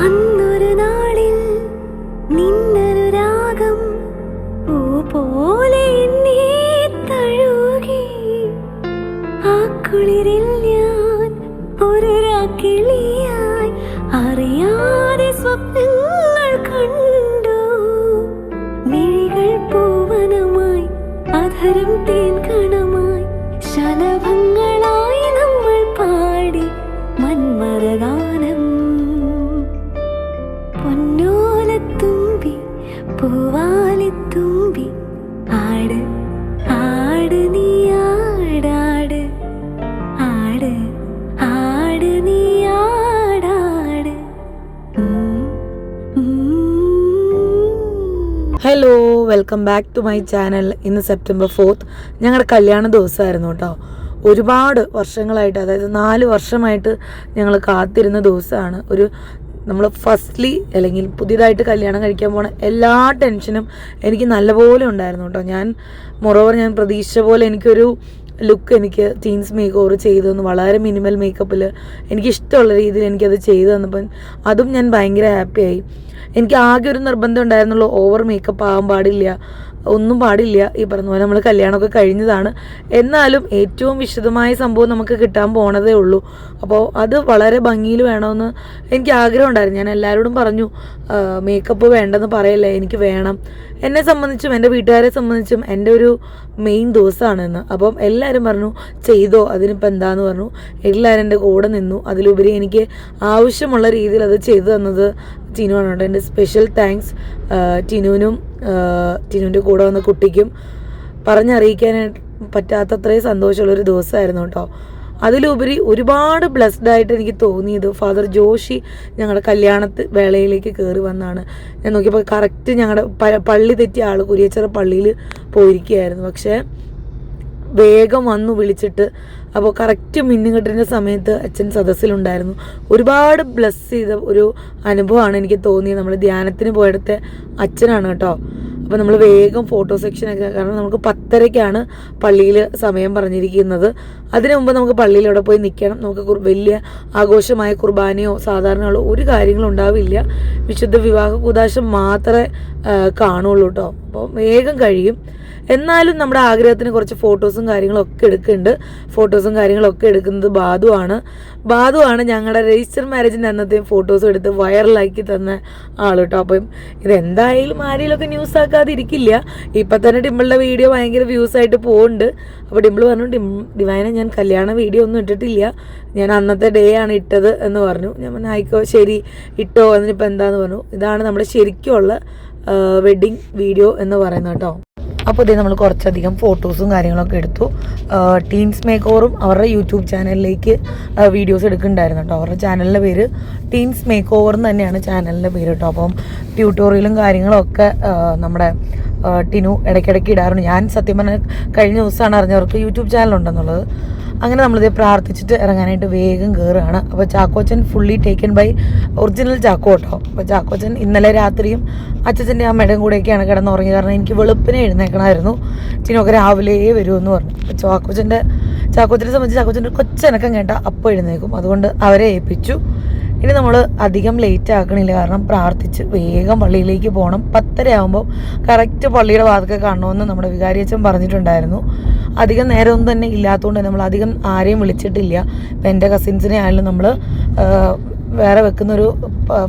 അന്നൊരു നാളിൽ നിന്നൊരു രാഗം പൂ പോലെ എന്നെ തഴുകി. ആ കുളിരിൽ ഞാൻ ഒരു രാക്കിളിയായി അറിയാതെ സ്വപ്നങ്ങൾ കണ്ടു. മിഴികൾ പൂവനമായി അധരം തേൻ കണമായി ശലഭങ്ങളായി നമ്മൾ പാടി മന്മഥഗാനം. പൊന്നോലത്തുമ്പി പൂവാലിത്തുമ്പി ആട് ആട് നീ ആടാട് ആട് ആട് നീ ആടാട്. Hello, welcome back to my channel. ഇന്ന് സെപ്റ്റംബർ 4 ഞങ്ങളുടെ കല്യാണ ദിവസമായിരുന്നു കേട്ടോ. ഒരുപാട് വർഷങ്ങളായിട്ട്, അതായത് 4 വർഷമായിട്ട് ഞങ്ങൾ കാത്തിരുന്ന ദിവസമാണ്. നമ്മൾ ഫസ്റ്റ്ലി അല്ലെങ്കിൽ പുതിയതായിട്ട് കല്യാണം കഴിക്കാൻ പോണ എല്ലാ ടെൻഷനും എനിക്ക് നല്ലപോലെ ഉണ്ടായിരുന്നു കേട്ടോ. ഞാൻ പ്രതീക്ഷിച്ച പോലെ എനിക്കൊരു ലുക്ക് എനിക്ക് ടീൻസ് മേക്ക് ഓവർ ചെയ്തു തന്നു. വളരെ മിനിമൽ മേക്കപ്പിൽ എനിക്കിഷ്ടമുള്ള രീതിയിൽ എനിക്കത് ചെയ്തു തന്നപ്പോൾ അതും ഞാൻ ഭയങ്കര ഹാപ്പിയായി. എനിക്ക് ആകെ ഒരു നിർബന്ധം ഉണ്ടായിരുന്നുള്ളൂ, ഓവർ മേക്കപ്പ് ആകാൻ പാടില്ല, ഒന്നും പാടില്ല. ഈ പറഞ്ഞ പോലെ നമ്മൾ കല്യാണമൊക്കെ കഴിഞ്ഞതാണ്, എന്നാലും ഏറ്റവും വിശദമായ സംഭവം നമുക്ക് കിട്ടാൻ പോണതേ ഉള്ളൂ. അപ്പോൾ അത് വളരെ ഭംഗിയിൽ വേണമെന്ന് എനിക്ക് ആഗ്രഹം ഉണ്ടായിരുന്നു. ഞാൻ എല്ലാവരോടും പറഞ്ഞു, മേക്കപ്പ് വേണ്ടെന്ന് പറയല്ലേ, എനിക്ക് വേണം. എന്നെ സംബന്ധിച്ചും എൻ്റെ വീട്ടുകാരെ സംബന്ധിച്ചും എൻ്റെ ഒരു മെയിൻ ദിവസമാണെന്ന്. അപ്പം എല്ലാവരും പറഞ്ഞു ചെയ്തോ, അതിനിപ്പോൾ എന്താന്ന് പറഞ്ഞു. എല്ലാവരും എൻ്റെ കൂടെ നിന്നു. അതിലുപരി എനിക്ക് ആവശ്യമുള്ള രീതിയിൽ അത് ചെയ്തു തന്നത് ടിനുവാണ് കേട്ടോ. എൻ്റെ സ്പെഷ്യൽ താങ്ക്സ് ടിനുവിൻ്റെ കൂടെ വന്ന കുട്ടിക്കും പറഞ്ഞറിയിക്കാനായിട്ട് പറ്റാത്തത്രയും സന്തോഷമുള്ളൊരു ദിവസമായിരുന്നു കേട്ടോ. അതിലുപരി ഒരുപാട് ബ്ലെസ്ഡ് ആയിട്ട് എനിക്ക് തോന്നിയത് ഫാദർ ജോഷി ഞങ്ങളുടെ കല്യാണത്ത് വേളയിലേക്ക് കയറി വന്നാണ്. ഞാൻ നോക്കിയപ്പോൾ കറക്റ്റ് ഞങ്ങളുടെ പള്ളി തെറ്റിയ ആൾ കുരിയച്ചിറ പള്ളിയിൽ പോയിരിക്കുകയായിരുന്നു. പക്ഷേ വേഗം വന്നു വിളിച്ചിട്ട്, അപ്പോൾ കറക്റ്റ് മിന്നുകെട്ടിൻ്റെ സമയത്ത് അച്ഛൻ സദസ്സിലുണ്ടായിരുന്നു. ഒരുപാട് ബ്ലെസ് ചെയ്ത ഒരു അനുഭവമാണ് എനിക്ക് തോന്നിയത്. നമ്മൾ ധ്യാനത്തിന് പോയിടത്തെ അച്ഛനാണ് കേട്ടോ. അപ്പോൾ നമ്മൾ വേഗം ഫോട്ടോ സെക്ഷനൊക്കെ, കാരണം നമുക്ക് 10:30 പള്ളിയിൽ സമയം പറഞ്ഞിരിക്കുന്നത്. അതിനു മുമ്പ് നമുക്ക് പള്ളിയിൽ അവിടെ പോയി നിൽക്കണം. നമുക്ക് വലിയ ആഘോഷമായ കുർബാനയോ സാധാരണയോ ഒരു കാര്യങ്ങളും ഉണ്ടാവില്ല. വിശുദ്ധ വിവാഹ കൂദാശം മാത്രമേ കാണുള്ളൂ കേട്ടോ. അപ്പോൾ വേഗം കഴിയും. എന്നാലും നമ്മുടെ ആഗ്രഹത്തിന് കുറച്ച് ഫോട്ടോസും കാര്യങ്ങളൊക്കെ എടുക്കുന്നുണ്ട്. ഫോട്ടോസും കാര്യങ്ങളൊക്കെ എടുക്കുന്നത് ബാധുവാണ് ഞങ്ങളുടെ രജിസ്റ്റർ മാരേജിൻ്റെ അന്നത്തെയും ഫോട്ടോസും എടുത്ത് വൈറലാക്കി തന്ന ആൾ കേട്ടോ. അപ്പം ഇതെന്തായാലും ആരെങ്കിലുമൊക്കെ ന്യൂസ് ആക്കാതിരിക്കില്ല. ഇപ്പം തന്നെ ഡിമ്പിളുടെ വീഡിയോ ഭയങ്കര വ്യൂസ് ആയിട്ട് പോകുന്നുണ്ട്. അപ്പോൾ ഡിമ്പിൾ പറഞ്ഞു, ഡിവൈന ഞാൻ കല്യാണ വീഡിയോ ഒന്നും ഇട്ടിട്ടില്ല, ഞാൻ അന്നത്തെ ഡേ ആണ് ഇട്ടത് എന്ന് പറഞ്ഞു. ഞാൻ പറഞ്ഞു ആയിക്കോ, ശരി ഇട്ടോ, അതിനിപ്പോൾ എന്താന്ന് പറഞ്ഞു. ഇതാണ് നമ്മുടെ ശരിക്കുമുള്ള വെഡ്ഡിങ് വീഡിയോ എന്ന് പറയുന്നത് കേട്ടോ. അപ്പോൾ ഇതേ നമ്മൾ കുറച്ചധികം ഫോട്ടോസും കാര്യങ്ങളൊക്കെ എടുത്തു. ടീൻസ് മേക്ക് ഓവറും അവരുടെ യൂട്യൂബ് ചാനലിലേക്ക് വീഡിയോസ് എടുക്കുന്നുണ്ടായിരുന്നു കേട്ടോ. അവരുടെ ചാനലിൻ്റെ പേര് ടീൻസ് മേക്ക് ഓവർ എന്ന് തന്നെയാണ് ചാനലിൻ്റെ പേര് കേട്ടോ. അപ്പം ട്യൂട്ടോറിയലും കാര്യങ്ങളൊക്കെ നമ്മുടെ ടിനു ഇടയ്ക്കിടയ്ക്ക് ഇടാറുണ്ട്. ഞാൻ സത്യം പറഞ്ഞാൽ കഴിഞ്ഞ ദിവസമാണ് അറിഞ്ഞവർക്ക് യൂട്യൂബ് ചാനലുണ്ടെന്നുള്ളത്. അങ്ങനെ നമ്മളിത് പ്രാർത്ഥിച്ചിട്ട് ഇറങ്ങാനായിട്ട് വേഗം കയറുകയാണ്. അപ്പോൾ Chackochan fully taken by original Chacko കേട്ടോ. അപ്പോൾ ചാക്കോച്ചൻ ഇന്നലെ രാത്രിയും അച്ഛൻ്റെ അമ്മയുടെയും കൂടെയൊക്കെയാണ് കിടന്നുറങ്ങി. കാരണം എനിക്ക് വെളുപ്പിനെ എഴുന്നേക്കണമായിരുന്നു. ചിനൊക്കെ രാവിലെ വരുമെന്ന് പറഞ്ഞു. ചാക്കോച്ചനെ സംബന്ധിച്ച് ചാക്കോച്ചൻ്റെ കൊച്ചനക്കം കേട്ടാൽ അപ്പോൾ എഴുന്നേക്കും. അതുകൊണ്ട് അവരെ ഏൽപ്പിച്ചു. ഇനി നമ്മൾ അധികം ലേറ്റ് ആക്കണില്ല, കാരണം പ്രാർത്ഥിച്ച് വേഗം പള്ളിയിലേക്ക് പോകണം. 10:30 ആകുമ്പോൾ കറക്റ്റ് പള്ളിയുടെ വാതിൽക്കെ കാണണമെന്ന് നമ്മുടെ വികാരിയച്ഛൻ പറഞ്ഞിട്ടുണ്ടായിരുന്നു. അധികം നേരമൊന്നും തന്നെ ഇല്ലാത്തതുകൊണ്ട് നമ്മൾ അധികം ആരെയും വിളിച്ചിട്ടില്ല. ഇപ്പം എൻ്റെ കസിൻസിനെ ആയാലും നമ്മൾ വേറെ വെക്കുന്നൊരു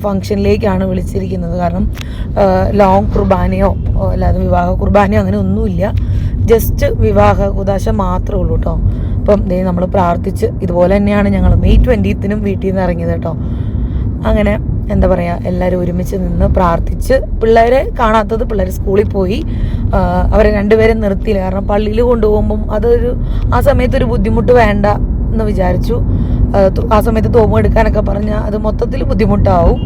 ഫങ്ഷനിലേക്കാണ് വിളിച്ചിരിക്കുന്നത്. കാരണം ലോങ് കുർബാനയോ അല്ലാതെ വിവാഹ കുർബാനയോ അങ്ങനെ ഒന്നുമില്ല. ജസ്റ്റ് വിവാഹ കുദാശ മാത്രമേ ഉള്ളൂ കേട്ടോ. അപ്പം നമ്മൾ പ്രാർത്ഥിച്ച് ഇതുപോലെ തന്നെയാണ് ഞങ്ങൾ May 20th വീട്ടിൽ നിന്ന് ഇറങ്ങിയത് കേട്ടോ. അങ്ങനെ എന്താ പറയുക, എല്ലാവരും ഒരുമിച്ച് നിന്ന് പ്രാർത്ഥിച്ച്, പിള്ളേരെ കാണാത്തത് പിള്ളേർ സ്കൂളിൽ പോയി, അവരെ രണ്ടുപേരെ നിർത്തിയില്ല. കാരണം പള്ളിയിൽ കൊണ്ടുപോകുമ്പം ആ സമയത്തൊരു ബുദ്ധിമുട്ട് വേണ്ട എന്ന് വിചാരിച്ചു. ആ സമയത്ത് തോമ എടുക്കാനൊക്കെ പറഞ്ഞാൽ അത് മൊത്തത്തിൽ ബുദ്ധിമുട്ടാവും.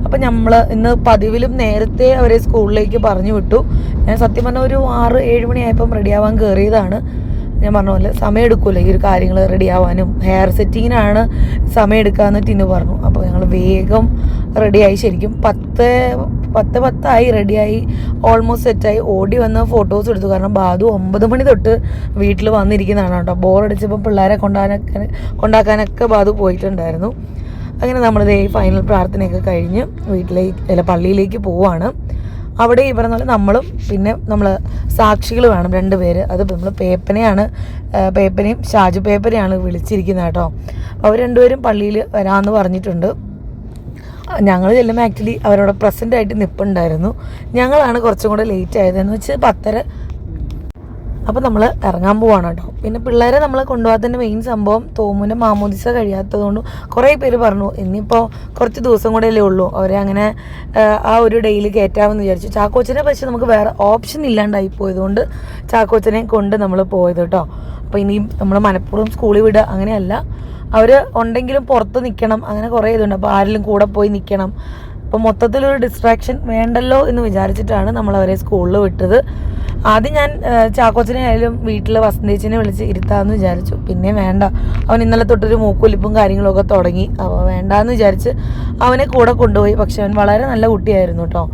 അപ്പം നമ്മൾ ഇന്ന് പതിവിലും നേരത്തെ അവരെ സ്കൂളിലേക്ക് പറഞ്ഞു വിട്ടു. ഞാൻ സത്യം പറഞ്ഞാൽ ഒരു 6-7 മണിയായപ്പം റെഡിയാവാൻ കയറിയതാണ്. ഞാൻ പറഞ്ഞ പോലെ സമയം എടുക്കുമല്ലോ ഈ ഒരു കാര്യങ്ങൾ റെഡിയാവാനും. ഹെയർ സെറ്റിങ്ങിനാണ് സമയം എടുക്കാമെന്ന് ടിനു പറഞ്ഞു. അപ്പോൾ ഞങ്ങൾ വേഗം റെഡിയായി. ശരിക്കും 10:10 റെഡിയായി, ഓൾമോസ്റ്റ് സെറ്റായി. ഓടി വന്ന് ഫോട്ടോസ് എടുത്തു. കാരണം ബാധു 9 മണി തൊട്ട് വീട്ടിൽ വന്നിരിക്കുന്നതാണ് കേട്ടോ. ബോറടിച്ചപ്പോൾ പിള്ളേരെ കൊണ്ടാക്കാനൊക്കെ ബാധു പോയിട്ടുണ്ടായിരുന്നു. അങ്ങനെ നമ്മളിത് ഫൈനൽ പ്രാർത്ഥനയൊക്കെ കഴിഞ്ഞ് പള്ളിയിലേക്ക് പോവാണ്. അവിടെ ഈ പറഞ്ഞ പോലെ നമ്മളും പിന്നെ നമ്മൾ സാക്ഷികൾ വേണം 2 പേര്. അത് നമ്മൾ പേപ്പനെയും ഷാജു പേപ്പനെയാണ് വിളിച്ചിരിക്കുന്നത് കേട്ടോ. അവർ 2 പേരും പള്ളിയിൽ വരാമെന്ന് പറഞ്ഞിട്ടുണ്ട്. ഞങ്ങൾ ചെല്ലുമ്പോൾ ആക്ച്വലി അവരോട് പ്രസൻ്റ് ആയിട്ട് നിൽപ്പുണ്ടായിരുന്നു. ഞങ്ങളാണ് കുറച്ചും കൂടെ ലേറ്റ് ആയതെന്ന് വെച്ചാൽ 10:30. അപ്പോൾ നമ്മൾ ഇറങ്ങാൻ പോവാണ് കേട്ടോ. പിന്നെ പിള്ളേരെ നമ്മൾ കൊണ്ടുപോകാത്തതിൻ്റെ മെയിൻ സംഭവം തോമുൻ്റെ മാമോദിസ കഴിയാത്തതുകൊണ്ട് കുറേ പേര് പറഞ്ഞു ഇനിയിപ്പോൾ കുറച്ച് ദിവസം കൂടെ അല്ലേ ഉള്ളൂ, അവരെ അങ്ങനെ ആ ഒരു ഡേയിൽ കയറ്റാമെന്ന് വിചാരിച്ചു. ചാക്കോച്ചനെ പക്ഷേ നമുക്ക് വേറെ ഓപ്ഷൻ ഇല്ലാണ്ടായി പോയതുകൊണ്ട് ചാക്കോച്ചനെ കൊണ്ട് നമ്മൾ പോയത് കേട്ടോ. അപ്പോൾ ഇനിയും നമ്മൾ മനഃപൂർവ്വം സ്കൂളിൽ വിടുക അങ്ങനെയല്ല, അവർ ഉണ്ടെങ്കിലും പുറത്ത് നിൽക്കണം, അങ്ങനെ കുറേ ഇതുണ്ട്. അപ്പോൾ ആരെങ്കിലും കൂടെ പോയി നിൽക്കണം. അപ്പോൾ മൊത്തത്തിലൊരു ഡിസ്ട്രാക്ഷൻ വേണ്ടല്ലോ എന്ന് വിചാരിച്ചിട്ടാണ് നമ്മളവരെ സ്കൂളിൽ വിട്ടത്. ആദ്യം ഞാൻ ചാക്കോച്ചനെ ആയാലും വീട്ടിൽ വസന്തേച്ചിനെ വിളിച്ച് ഇരുത്താമെന്ന് വിചാരിച്ചു. പിന്നെ വേണ്ട, അവൻ ഇന്നലെ തൊട്ടൊരു മൂക്കൊലിപ്പും കാര്യങ്ങളൊക്കെ തുടങ്ങി. അപ്പോൾ വേണ്ടാന്ന് വിചാരിച്ച് അവനെ കൂടെ കൊണ്ടുപോയി. പക്ഷെ അവൻ വളരെ നല്ല കുട്ടിയായിരുന്നു കേട്ടോ,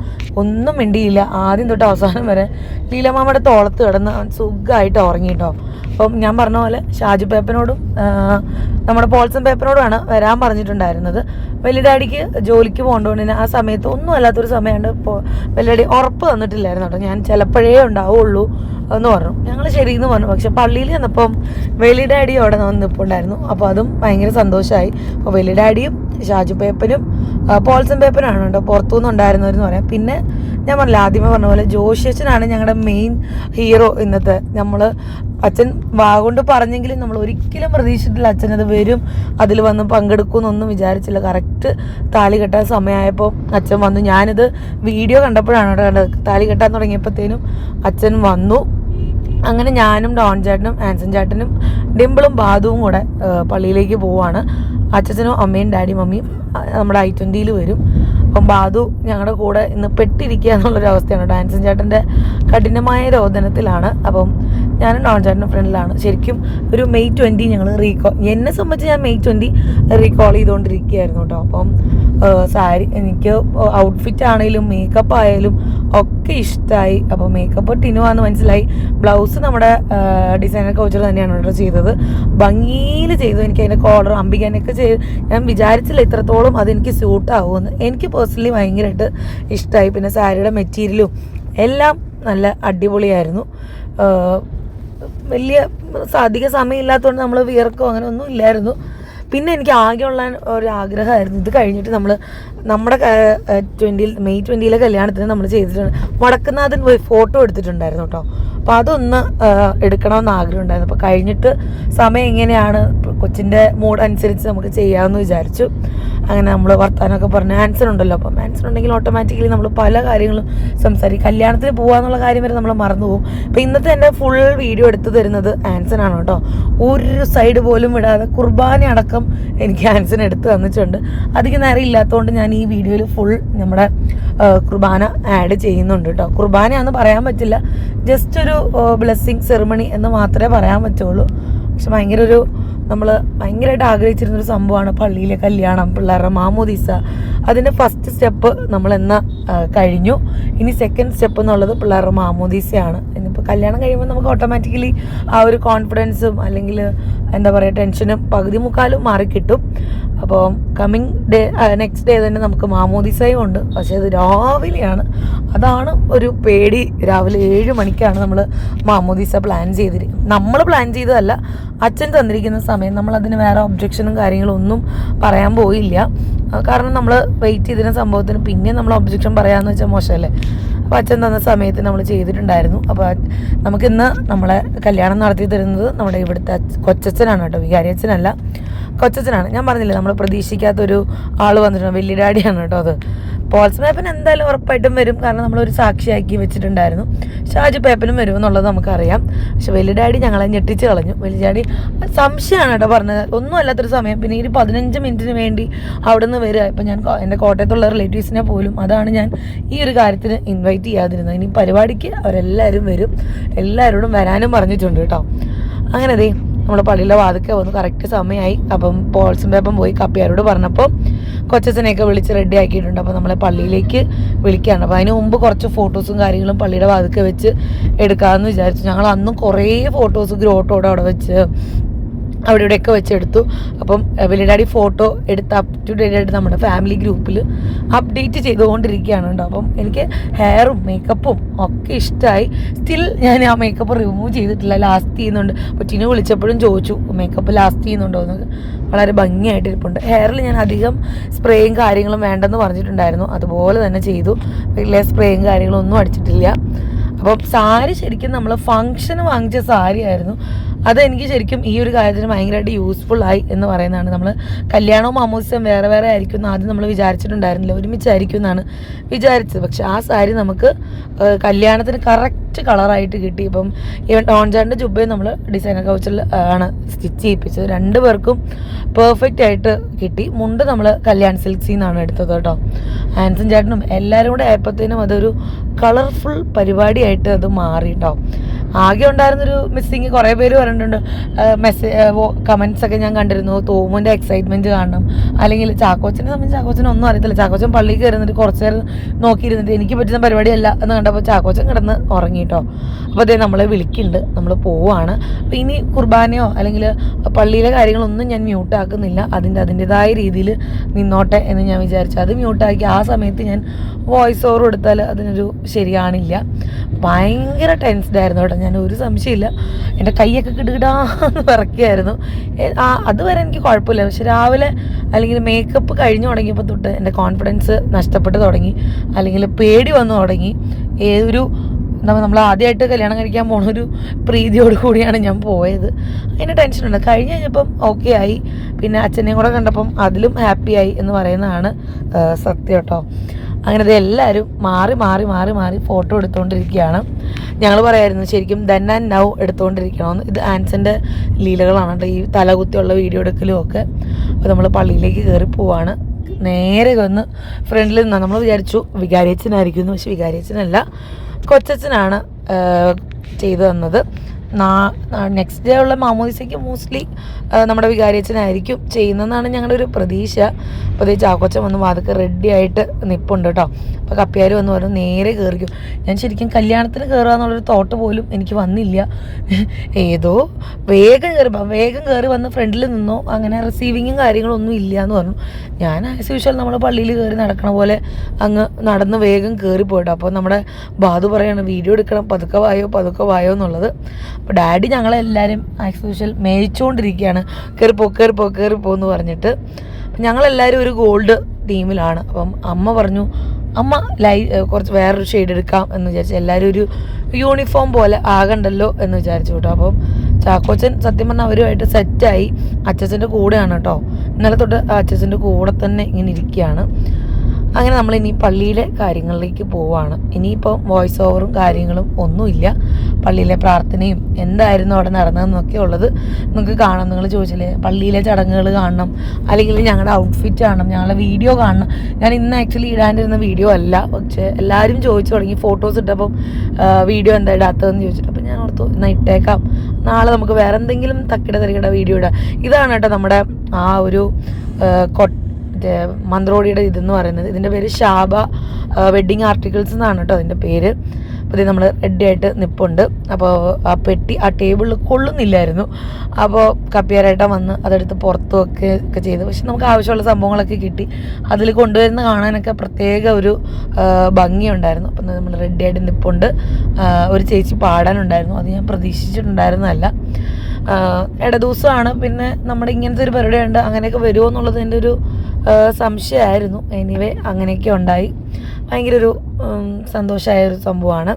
ഒന്നും മിണ്ടിയില്ല ആദ്യം തൊട്ട് അവസാനം വരെ. ലീലമാമയുടെ തോളത്ത് കിടന്ന് അവൻ സുഖമായിട്ട് ഉറങ്ങി കേട്ടോ. അപ്പം ഞാൻ പറഞ്ഞ പോലെ ഷാജു പേപ്പനോടും നമ്മുടെ പോൾസൺ പേപ്പനോടുമാണ് വരാൻ പറഞ്ഞിട്ടുണ്ടായിരുന്നത്. വലിയ ഡാഡിക്ക് ജോലിക്ക് പോകേണ്ടതുകൊണ്ട് ആ സമയത്ത് ഒന്നും അല്ലാത്തൊരു സമയമുണ്ട്. വലിയ ഡാഡി ഉറപ്പ് തന്നിട്ടില്ലായിരുന്നു കേട്ടോ, ഞാൻ ചിലപ്പോഴേ ഉണ്ടാവുള്ളൂ എന്ന് പറഞ്ഞു. ഞങ്ങൾ ശരിയെന്ന് പറഞ്ഞു. പക്ഷെ പള്ളിയിൽ ചെന്നപ്പം വലിയ ഡാഡി അവിടെ നിൽപ്പുണ്ടായിരുന്നു. അപ്പോൾ അതും ഭയങ്കര സന്തോഷമായി. അപ്പോൾ വലിയ ഡാഡിയും ഷാജു പേപ്പനും പോൾസൺ പേപ്പനാണ് കേട്ടോ പുറത്തുനിന്ന് ഉണ്ടായിരുന്നവരെന്ന് പറയാം. പിന്നെ ഞാൻ പറഞ്ഞില്ല ആദ്യമേ പറഞ്ഞ പോലെ ജോഷി അച്ഛനാണ് ഞങ്ങളുടെ മെയിൻ ഹീറോ ഇന്നത്തെ. നമ്മൾ അച്ഛൻ വാഗൊണ്ട് പറഞ്ഞെങ്കിലും നമ്മൾ ഒരിക്കലും പ്രതീക്ഷിച്ചിട്ടില്ല അച്ഛനത് വരും, അതിൽ വന്ന് പങ്കെടുക്കുമെന്നൊന്നും വിചാരിച്ചില്ല. കറക്റ്റ് താലി കെട്ടാൻ സമയമായപ്പോൾ അച്ഛൻ വന്നു. ഞാനിത് വീഡിയോ കണ്ടപ്പോഴാണ് കേട്ടോ കണ്ടത്. താലി കെട്ടാൻ തുടങ്ങിയപ്പോഴത്തേനും അച്ഛൻ വന്നു. അങ്ങനെ ഞാനും ഡോൺ ചേട്ടനും ആൻസൺ ചേട്ടനും ഡിംപിളും ബാദുവും കൂടെ പള്ളിയിലേക്ക് പോവാണ്. അച്ഛനും അമ്മയും ഡാഡി മമ്മിയും നമ്മുടെ I-20 വരും. അപ്പം ബാദു ഞങ്ങളുടെ കൂടെ ഇന്ന് പെട്ടിരിക്കുക എന്നുള്ളൊരു അവസ്ഥയാണ്. ആൻസൺ ചേട്ടൻ്റെ കഠിനമായ രോദനത്തിലാണ്. അപ്പം ഞാനും ഡോൺ ചേട്ടൻ്റെ ഫ്രണ്ടിലാണ്. ശരിക്കും ഒരു May 20 ഞങ്ങൾ എന്നെ സംബന്ധിച്ച് ഞാൻ May 20 റീകോൾ ചെയ്തുകൊണ്ടിരിക്കുകയായിരുന്നു കേട്ടോ. അപ്പം സാരി എനിക്ക് ഔട്ട്ഫിറ്റ് ആണെങ്കിലും മേക്കപ്പ് ആയാലും ഒക്കെ ഇഷ്ടമായി. അപ്പോൾ മേക്കപ്പ് ടിനുവാന്ന് മനസ്സിലായി. ബ്ലൗസ് നമ്മുടെ ഡിസൈനർ കോച്ചർ തന്നെയാണ് ഓർഡർ ചെയ്തത്. ഭംഗിയിൽ ചെയ്തു. എനിക്ക് അതിൻ്റെ കോളർ അംബികാനൊക്കെ ഞാൻ വിചാരിച്ചില്ല ഇത്രത്തോളം അതെനിക്ക് സ്യൂട്ടാവുമെന്ന്. എനിക്ക് പേഴ്സണലി ഭയങ്കരമായിട്ട് ഇഷ്ടമായി. പിന്നെ സാരിയുടെ മെറ്റീരിയലും എല്ലാം നല്ല അടിപൊളിയായിരുന്നു. വലിയ അധിക സമയമില്ലാത്തതുകൊണ്ട് നമ്മൾ വിയർക്കോ അങ്ങനെ ഒന്നും ഇല്ലായിരുന്നു. പിന്നെ എനിക്ക് ആകെയുള്ള ഒരു ആഗ്രഹമായിരുന്നു, ഇത് കഴിഞ്ഞിട്ട് നമ്മുടെ May 20 കല്യാണത്തിന് നമ്മൾ ചെയ്തിട്ടുണ്ട് വടക്കുന്നാഥൻ പോയി ഫോട്ടോ എടുത്തിട്ടുണ്ടായിരുന്നു കേട്ടോ. അപ്പോൾ അതൊന്ന് എടുക്കണമെന്ന് ആഗ്രഹം ഉണ്ടായിരുന്നു. അപ്പോൾ കഴിഞ്ഞിട്ട് സമയം എങ്ങനെയാണ് കൊച്ചിൻ്റെ മൂഡ് അനുസരിച്ച് നമുക്ക് ചെയ്യാമെന്ന് വിചാരിച്ചു. അങ്ങനെ നമ്മൾ വർത്താനമൊക്കെ പറഞ്ഞ് ആൻസർ ഉണ്ടല്ലോ, അപ്പം ആൻസർ ഉണ്ടെങ്കിൽ ഓട്ടോമാറ്റിക്കലി നമ്മൾ പല കാര്യങ്ങളും സംസാരിക്കും. കല്യാണത്തിന് പോകാന്നുള്ള കാര്യം വരെ നമ്മൾ മറന്നു പോകും. അപ്പോൾ ഇന്നത്തെ എൻ്റെ ഫുൾ വീഡിയോ എടുത്തു തരുന്നത് ആൻസനാണ് കേട്ടോ. ഒരു സൈഡ് പോലും വിടാതെ കുർബാന അടക്കം എനിക്ക് ആൻസൻ എടുത്ത് തന്നിട്ടുണ്ട്. അധികം നേരം ഇല്ലാത്തതുകൊണ്ട് ഞാൻ ഈ വീഡിയോയിൽ ഫുൾ നമ്മുടെ കുർബാന ആഡ് ചെയ്യുന്നുണ്ട് കേട്ടോ. കുർബാനയാണെന്ന് പറയാൻ പറ്റില്ല, ജസ്റ്റ് ഒരു ബ്ലെസ്സിങ് സെറിമണി എന്ന് മാത്രമേ പറയാൻ പറ്റുള്ളൂ. പക്ഷെ നമ്മൾ ഭയങ്കരമായിട്ട് ആഗ്രഹിച്ചിരുന്നൊരു സംഭവമാണ് പള്ളിയിലെ കല്യാണം, പിള്ളേരുടെ മാമോദീസ. അതിൻ്റെ ഫസ്റ്റ് സ്റ്റെപ്പ് നമ്മളെന്നാ കഴിഞ്ഞു. ഇനി സെക്കൻഡ് സ്റ്റെപ്പ് എന്നുള്ളത് പിള്ളേരുടെ മാമോദീസയാണ്. ഇനിയിപ്പോൾ കല്യാണം കഴിയുമ്പോൾ നമുക്ക് ഓട്ടോമാറ്റിക്കലി ആ ഒരു കോൺഫിഡൻസും അല്ലെങ്കിൽ എന്താ പറയുക ടെൻഷനും പകുതി മുക്കാലും മാറിക്കിട്ടും. അപ്പോൾ കമ്മിങ് ഡേ നെക്സ്റ്റ് ഡേ തന്നെ നമുക്ക് മാമോദീസയും ഉണ്ട്. പക്ഷേ അത് രാവിലെയാണ്, അതാണ് ഒരു പേടി. രാവിലെ 7 മണിക്കാണ് നമ്മൾ മാമോദീസ പ്ലാൻ ചെയ്തിരിക്കുന്നത്. നമ്മൾ പ്ലാൻ ചെയ്തതല്ല, അച്ഛൻ തന്നിരിക്കുന്ന സമയം. നമ്മളതിന് വേറെ ഒബ്ജക്ഷനും കാര്യങ്ങളും ഒന്നും പറയാൻ പോയില്ല. കാരണം നമ്മൾ വെയിറ്റ് ചെയ്തിരുന്ന സംഭവത്തിന് പിന്നെ നമ്മൾ ഒബ്ജക്ഷൻ പറയാമെന്ന് വെച്ചാൽ മോശമല്ലേ. അപ്പോൾ അച്ഛൻ തന്ന സമയത്ത് നമ്മൾ ചെയ്തിട്ടുണ്ടായിരുന്നു. അപ്പോൾ നമുക്കിന്ന് നമ്മളെ കല്യാണം നടത്തി തരുന്നത് നമ്മുടെ ഇവിടുത്തെ കൊച്ചച്ഛനാണ് കേട്ടോ, വികാരി അച്ഛനല്ല, കൊച്ചച്ഛനാണ്. ഞാൻ പറഞ്ഞില്ലേ നമ്മൾ പ്രതീക്ഷിക്കാത്തൊരു ആൾ വന്നിട്ടുണ്ട്, വലിയ ഡാഡിയാണ് കേട്ടോ അത്. പോൾസ് പേപ്പൻ എന്തായാലും ഉറപ്പായിട്ടും വരും, കാരണം നമ്മളൊരു സാക്ഷിയാക്കി വെച്ചിട്ടുണ്ടായിരുന്നു. ഷാജു പേപ്പനും വരും എന്നുള്ളത് നമുക്കറിയാം. പക്ഷെ വലിയ ഡാഡി ഞങ്ങളെ ഞെട്ടിച്ച് കളഞ്ഞു. വലിയ ഡാഡി സംശയമാണ് കേട്ടോ പറഞ്ഞത്, ഒന്നും അല്ലാത്തൊരു സമയം. പിന്നെ ഈ 15 മിനിറ്റിന് വേണ്ടി അവിടെ നിന്ന് വരിക. ഇപ്പം ഞാൻ എൻ്റെ കോട്ടയത്തുള്ള റിലേറ്റീവ്സിനെ പോലും അതാണ് ഞാൻ ഈ ഒരു കാര്യത്തിന് ഇൻവൈറ്റ് ചെയ്യാതിരുന്നത്. ഇനി പരിപാടിക്ക് അവരെല്ലാവരും വരും, എല്ലാവരോടും വരാനും പറഞ്ഞിട്ടുണ്ട് കേട്ടോ. അങ്ങനെ ദേ നമ്മൾ പള്ളിയിലെ വാതിക്കെ വന്നു, കറക്റ്റ് സമയമായി. അപ്പം പോൾസും പേപ്പൻ പോയി കപ്പിയാരോട് പറഞ്ഞപ്പോൾ കൊച്ചച്ഛനെയൊക്കെ വിളിച്ച് റെഡി ആക്കിയിട്ടുണ്ട്. അപ്പോൾ നമ്മളെ പള്ളിയിലേക്ക് വിളിക്കുകയാണ്. അപ്പോൾ അതിന് മുമ്പ് കുറച്ച് ഫോട്ടോസും കാര്യങ്ങളും പള്ളിയുടെ വാതിക്കെ വെച്ച് എടുക്കാമെന്ന് വിചാരിച്ചു. ഞങ്ങൾ അന്നും കുറേ ഫോട്ടോസ് ഗ്രോട്ടോടെ അവിടെ വെച്ച് അവിടെ ഇവിടെയൊക്കെ വെച്ചെടുത്തു. അപ്പം വലിയ ഡാഡി ഫോട്ടോ എടുത്ത് അപ് ടു ഡേറ്റ് ആയിട്ട് നമ്മുടെ ഫാമിലി ഗ്രൂപ്പിൽ അപ്ഡേറ്റ് ചെയ്തുകൊണ്ടിരിക്കുകയാണ് കേട്ടോ. അപ്പം എനിക്ക് ഹെയറും മേക്കപ്പും ഒക്കെ ഇഷ്ടമായി. സ്റ്റിൽ ഞാൻ ആ മേക്കപ്പ് റിമൂവ് ചെയ്തിട്ടില്ല, ലാസ്റ്റ് ചെയ്യുന്നുണ്ട്. അപ്പോൾ ടിനു വിളിച്ചപ്പോഴും ചോദിച്ചു മേക്കപ്പ് ലാസ്റ്റ് ചെയ്യുന്നുണ്ടോ എന്ന്. വളരെ ഭംഗിയായിട്ടിരിപ്പുണ്ട്. ഹെയറിൽ ഞാൻ അധികം സ്പ്രേയും കാര്യങ്ങളും വേണ്ടെന്ന് പറഞ്ഞിട്ടുണ്ടായിരുന്നു, അതുപോലെ തന്നെ ചെയ്തു. വലിയ സ്പ്രേയും കാര്യങ്ങളും ഒന്നും അടിച്ചിട്ടില്ല. അപ്പം സാരി ശരിക്കും നമ്മൾ ഫങ്ഷന് വാങ്ങിച്ച സാരി ആയിരുന്നു. അതെനിക്ക് ശരിക്കും ഈ ഒരു കാര്യത്തിന് ഭയങ്കരമായിട്ട് യൂസ്ഫുൾ ആയി എന്ന് പറയുന്നതാണ്. നമ്മൾ കല്യാണവും മാമോദിസവും വേറെ വേറെ ആയിരിക്കും എന്ന് ആദ്യം നമ്മൾ വിചാരിച്ചിട്ടുണ്ടായിരുന്നില്ല, ഒരുമിച്ചായിരിക്കും എന്നാണ് വിചാരിച്ചത്. പക്ഷെ ആ സാരി നമുക്ക് കല്യാണത്തിന് കറക്റ്റ് കളറായിട്ട് കിട്ടി. ഇപ്പം ഈ ടോൺചാറിൻ്റെ ജുബയും നമ്മൾ ഡിസൈനർ കൗച്ചിൽ ആണ് സ്റ്റിച്ച് ചെയ്യിപ്പിച്ചത്. 2 പേർക്കും പെർഫെക്റ്റ് ആയിട്ട് കിട്ടി. മുണ്ട് നമ്മൾ കല്യാൺ സിൽക്സിൽ നിന്നാണ് എടുത്തത് കേട്ടോ. ആൻസൺ ചേട്ടനും എല്ലാവരും കൂടെ ആയപ്പോഴത്തേനും അതൊരു കളർഫുൾ പരിപാടിയായിട്ട് അത് മാറി കേട്ടോ. ആകെ ഉണ്ടായിരുന്നൊരു മിസ്സിങ് കുറേ പേര് പറഞ്ഞിട്ടുണ്ട്, കമൻസൊക്കെ ഞാൻ കണ്ടിരുന്നു, തോമുൻ്റെ എക്സൈറ്റ്മെൻറ്റ് കാണണം, അല്ലെങ്കിൽ ചാക്കോച്ചനെ സംബന്ധിച്ച് ചാക്കോച്ചനെ ഒന്നും അറിയത്തില്ല. ചാക്കോച്ചൻ പള്ളിയിൽ കയറുന്നിട്ട് കുറച്ച് നേരം നോക്കിയിരുന്നിട്ട് എനിക്ക് പറ്റുന്ന പരിപാടിയല്ല എന്ന് കണ്ടപ്പോൾ ചാക്കോച്ചൻ കിടന്ന് ഉറങ്ങി കേട്ടോ. അപ്പോൾ അതേ നമ്മളെ വിളിക്കുന്നുണ്ട്, നമ്മൾ പോവുകയാണ്. അപ്പോൾ ഇനി കുർബാനയോ അല്ലെങ്കിൽ പള്ളിയിലെ കാര്യങ്ങളൊന്നും ഞാൻ മ്യൂട്ടാക്കുന്നില്ല, അതിൻ്റെതായ രീതിയിൽ നിന്നോട്ടെ എന്ന് ഞാൻ വിചാരിച്ചു. അത് മ്യൂട്ടാക്കി ആ സമയത്ത് ഞാൻ വോയിസ് ഓവർ കൊടുത്താൽ അതിനൊരു ശരിയാണില്ല. ഭയങ്കര ടെൻസ്ഡ് ആയിരുന്നു കേട്ടോ, ഞാൻ ഒരു സംശയമില്ല. എൻ്റെ കൈയൊക്കെ കിടുകിടാന്ന് വിറയ്ക്കായിരുന്നു. അതുവരെ എനിക്ക് കുഴപ്പമില്ല. പക്ഷെ രാവിലെ അല്ലെങ്കിൽ മേക്കപ്പ് കഴിഞ്ഞു തുടങ്ങിയപ്പോൾ തൊട്ട് എൻ്റെ കോൺഫിഡൻസ് നഷ്ടപ്പെട്ട് തുടങ്ങി, അല്ലെങ്കിൽ പേടി വന്നു തുടങ്ങി. ഏതൊരു നമ്മൾ ആദ്യമായിട്ട് കല്യാണം കഴിക്കാൻ പോണ ഒരു പ്രീതിയോട് കൂടിയാണ് ഞാൻ പോയത്. അതിൻ്റെ ടെൻഷനുണ്ട്. കഴിഞ്ഞ് കഴിഞ്ഞപ്പം ഓക്കെ ആയി. പിന്നെ അച്ഛനെയും കൂടെ കണ്ടപ്പം അതിലും ഹാപ്പിയായി എന്ന് പറയുന്നതാണ് സത്യം കേട്ടോ. അങ്ങനെ എല്ലാവരും മാറി മാറി മാറി മാറി ഫോട്ടോ എടുത്തുകൊണ്ടിരിക്കുകയാണ്. ഞങ്ങൾ പറയായിരുന്നു ശരിക്കും ദെൻ ആൻഡ് നൗ എടുത്തുകൊണ്ടിരിക്കണമെന്ന്. ഇത് ആൻസൻ്റെ ലീലകളാണ് കേട്ടോ, ഈ തലകുത്തിയുള്ള വീഡിയോ എടുക്കലും ഒക്കെ. അപ്പോൾ നമ്മൾ പള്ളിയിലേക്ക് കയറി പോവാണ്. നേരെ വന്ന് ഫ്രണ്ടിൽ നിന്നാണ്. നമ്മൾ വിചാരിച്ചു വികാരിയച്ഛനായിരിക്കുന്നു, പക്ഷെ വികാരിയച്ഛനല്ല, കൊച്ചച്ഛനാണ് ചെയ്തു തന്നത്. നെക്സ്റ്റ് ഡേ ഉള്ള മാമോദിസയ്ക്ക് മോസ്റ്റ്ലി നമ്മുടെ വികാരിയച്ഛനായിരിക്കും ചെയ്യുന്നതെന്നാണ് ഞങ്ങളുടെ ഒരു പ്രതീക്ഷ. അപ്പോൾ അതേ ചാക്കോച്ചൻ വന്ന് വാതൊക്കെ റെഡി ആയിട്ട് നിൽപ്പുണ്ട് കേട്ടോ. അപ്പോൾ കപ്പിയാർ വന്ന് പറഞ്ഞു നേരെ കയറിക്കും. ഞാൻ ശരിക്കും കല്യാണത്തിന് കയറുക എന്നുള്ളൊരു തോട്ട് പോലും എനിക്ക് വന്നില്ല. ഏതോ വേഗം കയറി വന്ന് ഫ്രണ്ടിൽ നിന്നോ, അങ്ങനെ റിസീവിങ്ങും കാര്യങ്ങളൊന്നും ഇല്ല എന്ന് പറഞ്ഞു. ഞാൻ ആസ് യൂഷ്വൽ നമ്മൾ പള്ളിയിൽ കയറി നടക്കണ പോലെ അങ്ങ് നടന്ന് വേഗം കയറി പോയിട്ടോ. അപ്പോൾ നമ്മുടെ ബാധു പറയാണ് വീഡിയോ എടുക്കണം, പതുക്കെ വായോ എന്നുള്ളത്. അപ്പോൾ ഡാഡി ഞങ്ങളെല്ലാവരും ആസ് യൂഷ്വൽ മേയിച്ചുകൊണ്ടിരിക്കുകയാണ്, കയറിപ്പോ എന്ന് പറഞ്ഞിട്ട്. അപ്പം ഞങ്ങളെല്ലാവരും ഒരു ഗോൾഡ് ടീമിലാണ്. അപ്പം അമ്മ പറഞ്ഞു അമ്മ കുറച്ച് വേറൊരു ഷെയ്ഡ് എടുക്കാം എന്ന് വിചാരിച്ചു. എല്ലാവരും ഒരു യൂണിഫോം പോലെ ആകണ്ടല്ലോ എന്ന് വിചാരിച്ചു കേട്ടോ. അപ്പം ചാക്കോച്ചൻ സത്യം പറഞ്ഞാൽ അവരുമായിട്ട് സെറ്റായി. അച്ഛച്ചൻ്റെ കൂടെയാണ് കേട്ടോ, ഇന്നലെ തൊട്ട് അച്ഛച്ചൻ്റെ കൂടെ തന്നെ ഇങ്ങനെ ഇരിക്കുകയാണ്. അങ്ങനെ നമ്മളിനി പള്ളിയിലെ കാര്യങ്ങളിലേക്ക് പോവുകയാണ്. ഇനിയിപ്പം വോയിസ് ഓവറും കാര്യങ്ങളും ഒന്നുമില്ല. പള്ളിയിലെ പ്രാർത്ഥനയും എന്തായിരുന്നു അവിടെ നടന്നതെന്നൊക്കെ ഉള്ളത് നിങ്ങൾക്ക് കാണാം. നിങ്ങൾ ചോദിച്ചില്ലേ പള്ളിയിലെ ചടങ്ങുകൾ കാണണം, അല്ലെങ്കിൽ ഞങ്ങളുടെ ഔട്ട്ഫിറ്റ് കാണണം, ഞങ്ങളുടെ വീഡിയോ കാണണം. ഞാൻ ഇന്ന് ആക്ച്വലി ഇടാണ്ടിരുന്ന വീഡിയോ അല്ല, പക്ഷേ എല്ലാവരും ചോദിച്ചു തുടങ്ങി. ഫോട്ടോസ് ഇട്ടപ്പം വീഡിയോ എന്താ ഇടാത്തതെന്ന് ചോദിച്ചിട്ട്, അപ്പം ഞാൻ ഓർത്തു എന്നാൽ ഇട്ടേക്കാം, നാളെ നമുക്ക് വേറെ എന്തെങ്കിലും തക്കിട വീഡിയോ ഇടാം. ഇതാണ് കേട്ടോ നമ്മുടെ ആ ഒരു മന്ത്രോടിയുടെ ഇതെന്ന് പറയുന്നത്. ഇതിൻ്റെ പേര് ശാബ വെഡ്ഡിങ് ആർട്ടിക്കിൾസ് എന്നാണ് കേട്ടോ അതിൻ്റെ പേര്. അപ്പോൾ ഇത് നമ്മൾ റെഡി ആയിട്ട് നിൽപ്പുണ്ട്. അപ്പോൾ ആ പെട്ടി ആ ടേബിളിൽ കൊള്ളുന്നില്ലായിരുന്നു. അപ്പോൾ കപ്പിയാരായിട്ട് വന്ന് അതെടുത്ത് പുറത്ത് ഒക്കെ ചെയ്തു. പക്ഷെ നമുക്ക് ആവശ്യമുള്ള സംഭവങ്ങളൊക്കെ കിട്ടി. അതിൽ കൊണ്ടുവരുന്ന കാണാനൊക്കെ പ്രത്യേക ഒരു ഭംഗിയുണ്ടായിരുന്നു. അപ്പം നമ്മൾ റെഡി ആയിട്ട് നിൽപ്പുണ്ട്. ഒരു ചേച്ചി പാടാനുണ്ടായിരുന്നു, അത് ഞാൻ പ്രതീക്ഷിച്ചിട്ടുണ്ടായിരുന്നതല്ല. ഇടദിവസമാണ്, പിന്നെ നമ്മുടെ ഇങ്ങനത്തെ ഒരു പരിപാടി ഉണ്ട്, അങ്ങനെയൊക്കെ വരുമോ എന്നുള്ളത് എൻ്റെ ഒരു സംശയമായിരുന്നു. എനിവേ അങ്ങനെയൊക്കെ ഉണ്ടായി. ഭയങ്കര ഒരു സന്തോഷമായൊരു സംഭവമാണ്.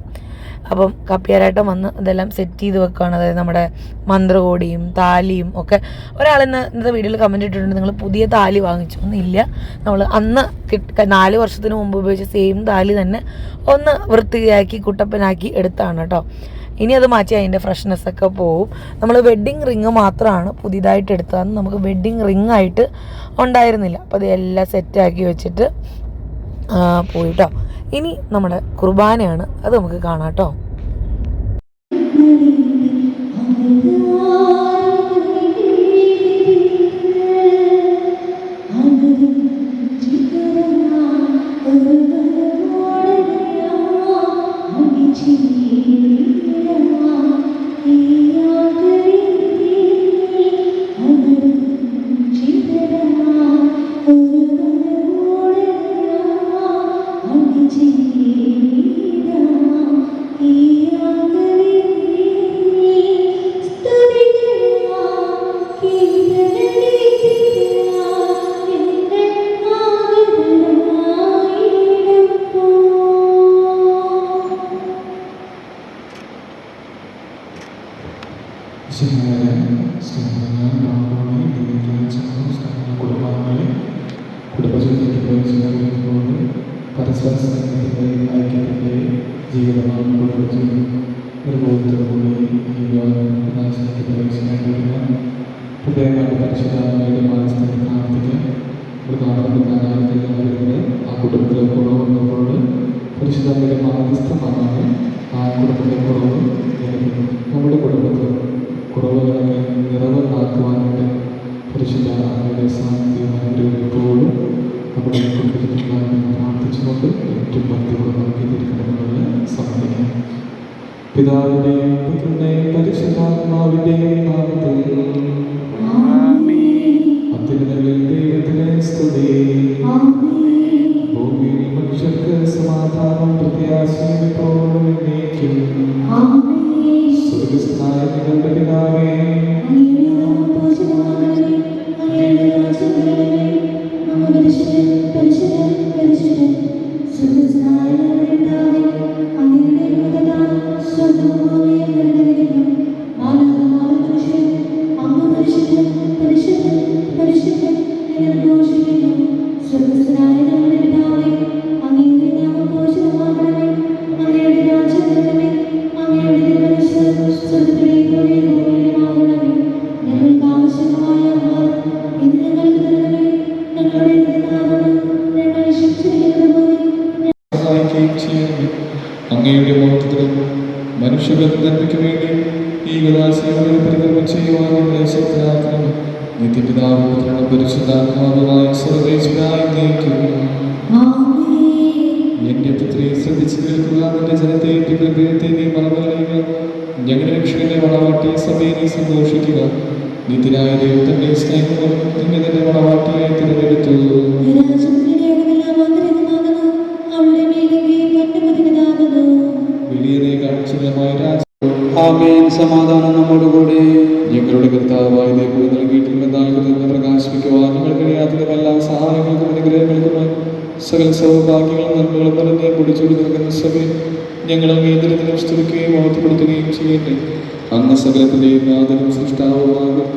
അപ്പം കപ്പിയാരായിട്ട് വന്ന് അതെല്ലാം സെറ്റ് ചെയ്ത് വെക്കുകയാണ്. അതായത് നമ്മുടെ മന്ത്രകോടിയും താലിയും ഒക്കെ. ഇന്നത്തെ വീഡിയോയിൽ കമൻറ്റ് ഇട്ടിട്ടുണ്ട് നിങ്ങൾ പുതിയ താലി വാങ്ങിച്ചു. ഒന്നുമില്ല, നമ്മൾ അന്ന് 4 വർഷത്തിന് മുമ്പ് ഉപയോഗിച്ച സെയിം താലി തന്നെ ഒന്ന് വൃത്തിയാക്കി കുട്ടപ്പനാക്കി എടുത്താണ് കേട്ടോ. ഇനി അത് മാറ്റി അതിൻ്റെ ഫ്രഷ്നെസ്സൊക്കെ പോവും. നമ്മൾ വെഡ്ഡിങ് റിങ് മാത്രമാണ് പുതിയതായിട്ട് എടുത്തതെന്ന്, നമുക്ക് വെഡ്ഡിങ് റിങ് ആയിട്ട് ഉണ്ടായിരുന്നില്ല. അപ്പോൾ അതെല്ലാം സെറ്റാക്കി വെച്ചിട്ട് പോയിട്ടോ. ഇനി നമ്മുടെ കുർബാനയാണ്, അത് നമുക്ക് കാണാം കേട്ടോ. പരസ്പര സ്നേഹത്തിൻ്റെയും ഐക്യത്തിൻ്റെയും ജീവിതമാണ് കുടുംബജീവിതം നിർബോധത്തോടുകൂടി ഈ വിവാഹനാശിലേക്ക് പ്രവേശിക്കേണ്ടിവരുന്ന ഹൃദയങ്ങളുടെ പരിശുദ്ധമായ മാനസിക പ്രാർത്ഥിക്കാൻ വരുന്നത് ആ കുടുംബത്തിലെ കുറവുള്ളപ്പോൾ പരിശുദ്ധയുടെ മാധ്യസ്ഥമാണ് ആ കുടുംബത്തിലെ കുറവ് നമ്മുടെ കുടുംബത്തിൽ കുറവുകളെ നിറവുണ്ടാക്കുവാനായിട്ട് പരിശുദ്ധ അമ്മയുടെ സാന്നിധ്യം അനുഗ്രഹിക്കുമ്പോഴും നമ്മുടെ കുടുംബത്തിലുണ്ടാകുന്ന പ്രാർത്ഥിച്ചുകൊണ്ട് ഏറ്റവും ഭക്തിയോടെ നമുക്ക് തിരിക്കണമെന്ന് സമ്മതിക്കാം. പിതാവിൻ്റെയും പുത്രൻ്റെയും പരിശുദ്ധാത്മാവിൻ്റെയും നാമത്തിൽ അത്യുന്നതങ്ങളിൽ ദൈവത്തിനെ സ്തുതി. ഭൂമിയിൽ മനുഷ്യർക്ക് സമാധാനം പ്രത്യാശയും എപ്പോഴും എന്നേക്കും. സ്വർഗ്ഗസ്ഥനായ ഞങ്ങളുടെ പിതാവേ, അങ്ങയുടെ മഹത്വത്തിലും മനുഷ്യബന്ധനയ്ക്ക് വേണ്ടി ഈ വിലാസികളെ പരികർമ്മം ചെയ്യുവാൻ ഞങ്ങളെ ശക്തരാക്കണം. നിത്യപിതാവും പുത്രനും പരിശുദ്ധാത്മാവുമായ സർവേശ്വരനായി നയിക്കുന്നു. എന്റെ പുത്രിയെ ശ്രദ്ധിച്ചു കേൾക്കുക. നിന്റെ ജനത്തെ ഹൃദയത്തെ നീ മറന്നുകളയുക. ഞങ്ങളുടെ രക്ഷകന്റെ മണവാട്ടിയെ സഭയെ നീ സന്തോഷിക്കുക. നിത്യനായ ദൈവത്തിന്റെ സ്നേഹവും നിന്നെ തന്നെ മണവാട്ടിയായി തിരഞ്ഞെടുത്തു. വലിയതേ കാഴ്ചകളുമായ ആമേൻ. സമാധാനം നമ്മോടുകൂടി. ഞങ്ങളുടെ കർത്താവായ ദൈവം നൽകിയിട്ടുള്ള പ്രകാശിപ്പിക്കുവാൻ ഞങ്ങൾക്കിടയാത്ത എല്ലാ സഹായങ്ങൾക്കും അനുഗ്രഹങ്ങൾക്കുമായി സകല സൗഭാഗ്യങ്ങളും നന്മകളും പറഞ്ഞ് പൊടിച്ചുകൂടി നിൽക്കുന്ന സഭയിൽ ഞങ്ങൾ അങ്ങേതരത്തിനും സ്തുതിക്കുകയും ഓർത്തപ്പെടുത്തുകയും ചെയ്യട്ടെ. അങ്ങ് സകലത്തിൻ്റെയും നാഥനും സൃഷ്ടാവുമാകും.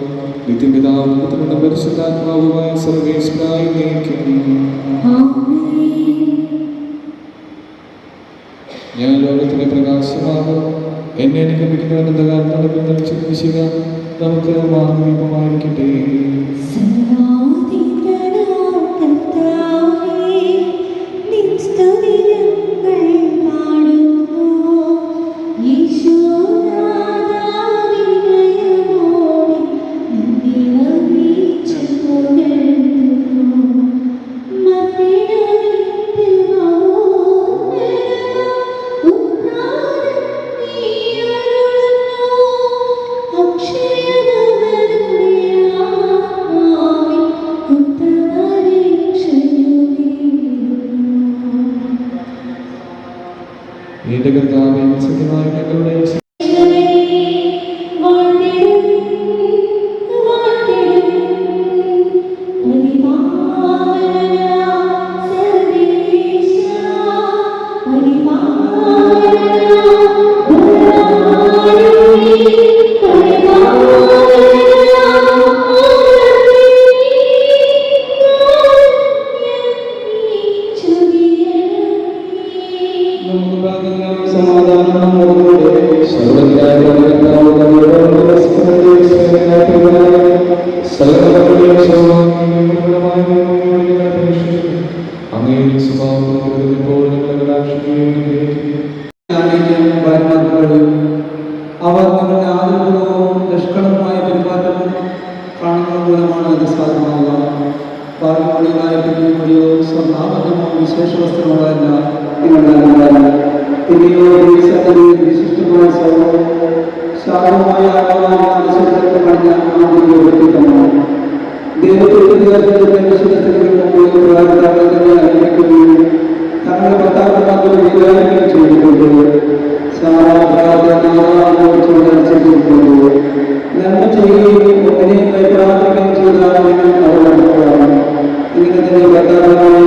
നിത്യപിതാവും പുത്രനും പരിശുദ്ധാത്മാവുമായ സർവേശ്വരനായി നയിക്കുന്നു. ഞാൻ ലോകത്തിന്റെ പ്രകാശമാകും. എന്നെ അനുഗമിക്കുന്നവരുടെ കാലത്തടക്കം ചിന്തിക്കുക. നമുക്ക് മാർഗദീപമായിരിക്കട്ടെ. എന്റെ കർത്താവേ, സത്യമായ ഞങ്ങളുടെ അവർ നിങ്ങളുടെ ആദരപൂർവ്വവും നിഷ്കളങ്കമായ പെരുമാറ്റവും കാണുന്നത് മൂലമാണ് അത് സാധ്യമാവുക. ഭാഗ്യമുള്ളതായ പിന്നെയോ സ്വർണ്ണാഭരണമോ വിശേഷ വസ്ത്രങ്ങളല്ല പിന്നെയോ വിശിഷ്ടമായ സൗകര്യം ശാന്തമായ പണിഞ്ഞ ആന്തരിക വ്യക്തിത്വമാണ്. ദൈവത്തിന്റെ വിശുദ്ധ സ്ത്രീകൾ അനുഭവിക്കുകയും തങ്ങളുടെ തങ്ങളുടെ ഭർത്താക്കന്മാർക്ക് വിചാരിക്കുകയും ചെയ്തിട്ടുണ്ട്. സാറാചിട്ടുണ്ട് നന്മ ചെയ്യുകയും ഒന്നിനെയും പ്രാർത്ഥിക്കുകയും ചെയ്താൽ നിങ്ങൾ അവളാണ്. ഇങ്ങനെ തന്നെ ഭർത്താക്കന്മാരെ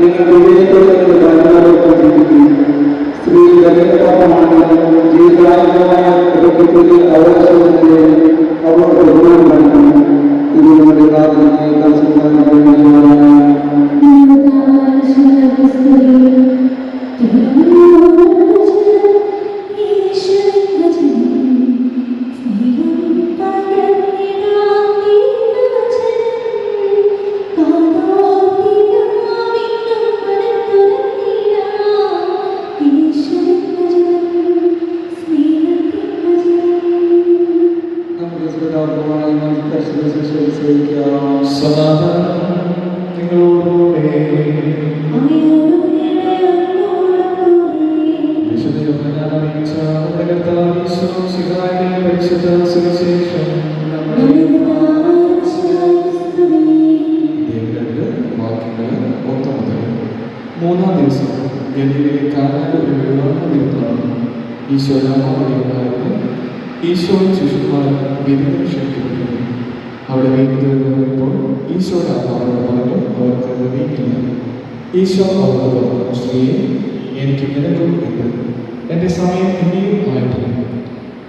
നിങ്ങൾ വിവേകത്തോടെ ഭരണകൊണ്ടിരിക്കും. സ്ത്രീകളുടെ പാപമാണെങ്കിലും ജീവിതാനുഭവമായ കുടുംബത്തിൽ അവകാശത്തിന്റെ അവർക്ക് ബഹുമാനം കാണിക്കണം. ഇത് നമ്മുടെ പ്രാർത്ഥനയെ മൂന്നാം ദിവസം ഗലീലയിലെ കാനായിലെ ഒരു വിവാഹവിരുന്നാണ്. ഈശോയും ശിഷ്യന്മാരും വിരുന്നിന് ക്ഷണിക്കപ്പെട്ടു. അവിടെ വീട്ടിൽ വരുമ്പോൾ ഈശോയുടെ ആത്മാവോട് പറഞ്ഞു അവർക്ക് വീട്ടില്ല. ഈശോ അവരോട് പറഞ്ഞു, സ്ത്രീയെ, എനിക്ക് നിനക്കും ഉണ്ട്, എൻ്റെ സമയം ഇനിയും ആയിട്ടില്ല.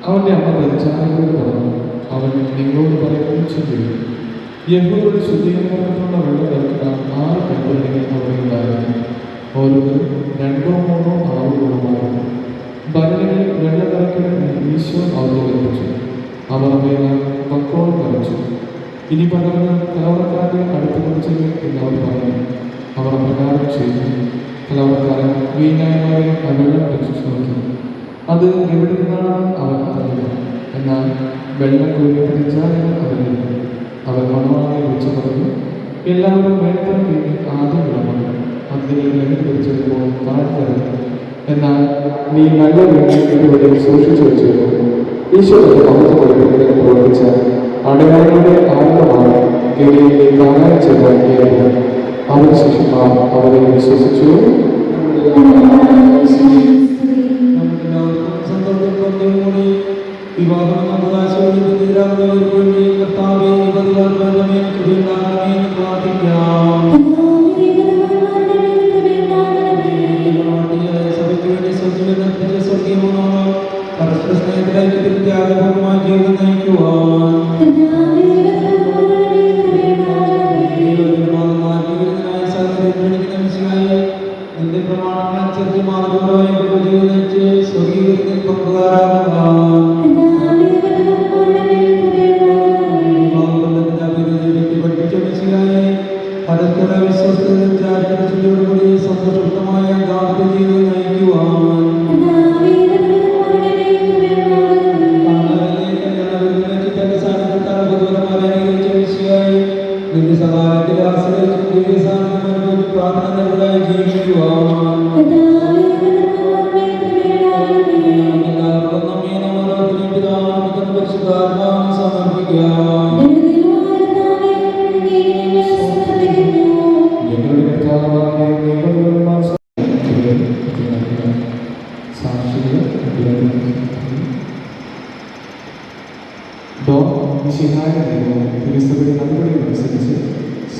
അവൻ്റെ അമ്മ പരിചാരകരോട് പറഞ്ഞു, അവൻ നിങ്ങളോട് പറയുകയും ചെയ്തു. യഹൂദരുടെ ശുദ്ധീകരണത്തിനുള്ള വെള്ളം നിറയ്ക്കാൻ 6 കൈപ്പുറങ്ങൾ അവിടെ ഉണ്ടായിരുന്നു. ഓരോന്നും 2 3 ആളുകളുമായിരുന്നു. ഭരണികളിൽ വെള്ളം നിറയ്ക്കണമെന്ന് ഈശോ അവരെ കൽപ്പിച്ചു. അവർ മക്കളോട് നിറച്ചു. ഇനി പകർന്ന് കലവറക്കാരുടെ അടുത്ത് കുറിച്ചത് എന്ന് അവർ പറഞ്ഞു. അവർ പ്രകാരം ചെയ്തു. കലവറക്കാരൻ വീഞ്ഞായമാരെ ആ വെള്ളം രക്ഷിച്ചു നോക്കി. അത് എവിടെ നിന്നാണെന്ന് അവർ അറിയില്ല. എന്നാൽ വെള്ളം കോരി പരിചാരകർ അറിഞ്ഞില്ല. അവർ മണവാളനെ വിളിച്ചു പറഞ്ഞു, എല്ലാവരും വേണ്ടം വീട്ടിൽ ആദ്യം വിളമ്പണം. അതിനെ ലഹരി പിടിച്ചപ്പോൾ താഴ്ത്തരുത്. എന്നാൽ നീ നല്ല വീട്ടിൽ ഇതുവരെ സൂക്ഷിച്ചു വെച്ചിരുന്നു. ഈശോയുടെ മഹത്വപ്പെടുത്തി പ്രവർത്തിച്ച അടയാളങ്ങളുടെ ആരംഭമാണ് ഗലീലയിലെ കാനായിൽ ചെന്നാക്കിയത്. അവർ ശിഷ്യന്മാർ അവരെ വിശ്വസിച്ചു.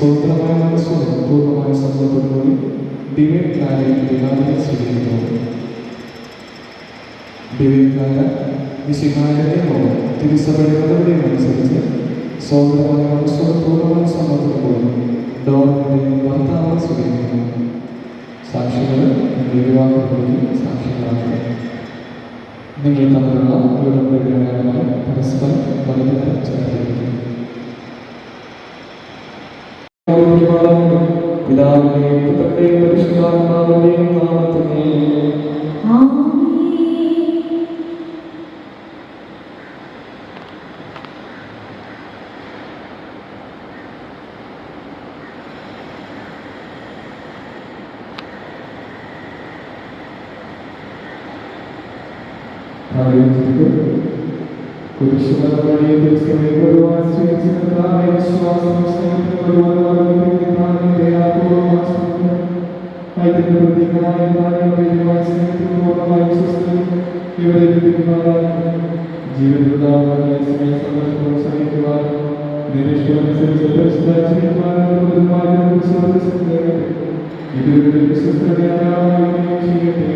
സ്വതന്ത്രമായ മനസ്സോടെ പൂർണ്ണമായ സമ്മതത്തോടുകൂടി ദിവ്യകാര്യം വിവാദത്തെ സ്വീകരിക്കുന്നു. ദിവ്യകാല വിശുദ്ധായുടെ നിയമവും തിരുസഭയുടെ നടപടിയും അനുസരിച്ച് സ്വതന്ത്രമായ മനസ്സോടെ പൂർണ്ണമായ സമ്മതത്തോടുകൂടി ഡോറിന്റെ ഭർത്താവ് സ്വീകരിക്കുന്നു. സാക്ഷികൾ വിവാഹത്തോടെ സാക്ഷികളാണ്. നിങ്ങൾ തമ്മിലുള്ള ഉടമ്പടികളായി പരസ്പരം വളരെ ചേർത്തിരിക്കുന്നു. പിതാവിന്റെയും പുത്രന്റെയും പരിശുദ്ധാത്മാവിന്റെയും നാമത്തിൽ അതിന്റെ പ്രത്യേകമായ പ്രായമായ സ്നേഹത്തിലൂടെ വിശ്വസിക്കുന്നു ഇവരെ ജീവിതത്തിലുണ്ടാകുന്ന സന്തോഷം സഹിക്കുവാനും നിരീക്ഷണമനുസരിച്ച് ഇതൊരു വിശ്വസ്തതയാവുകയും ചെയ്യട്ടെ.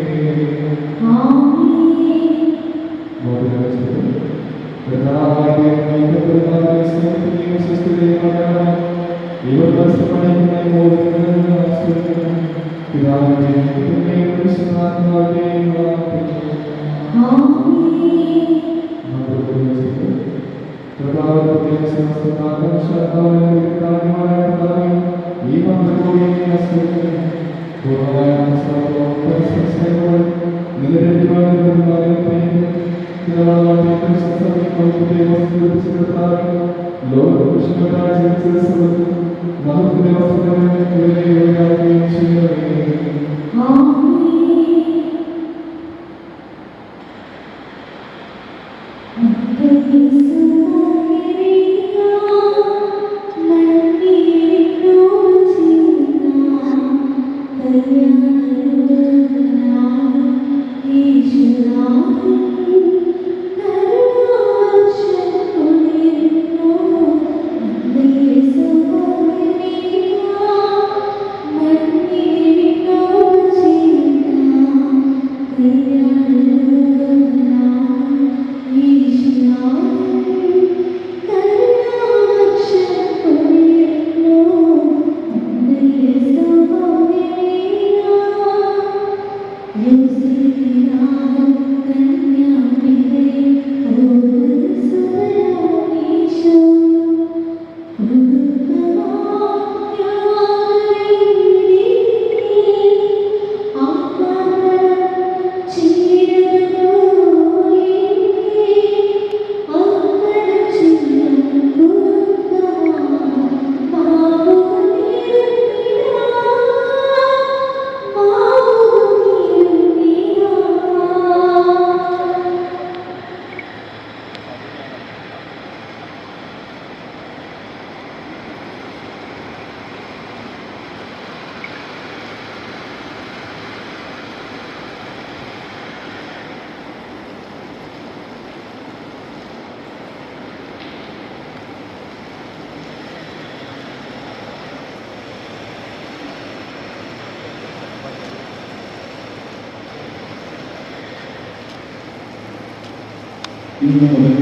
ഇന്ന് മുതൽ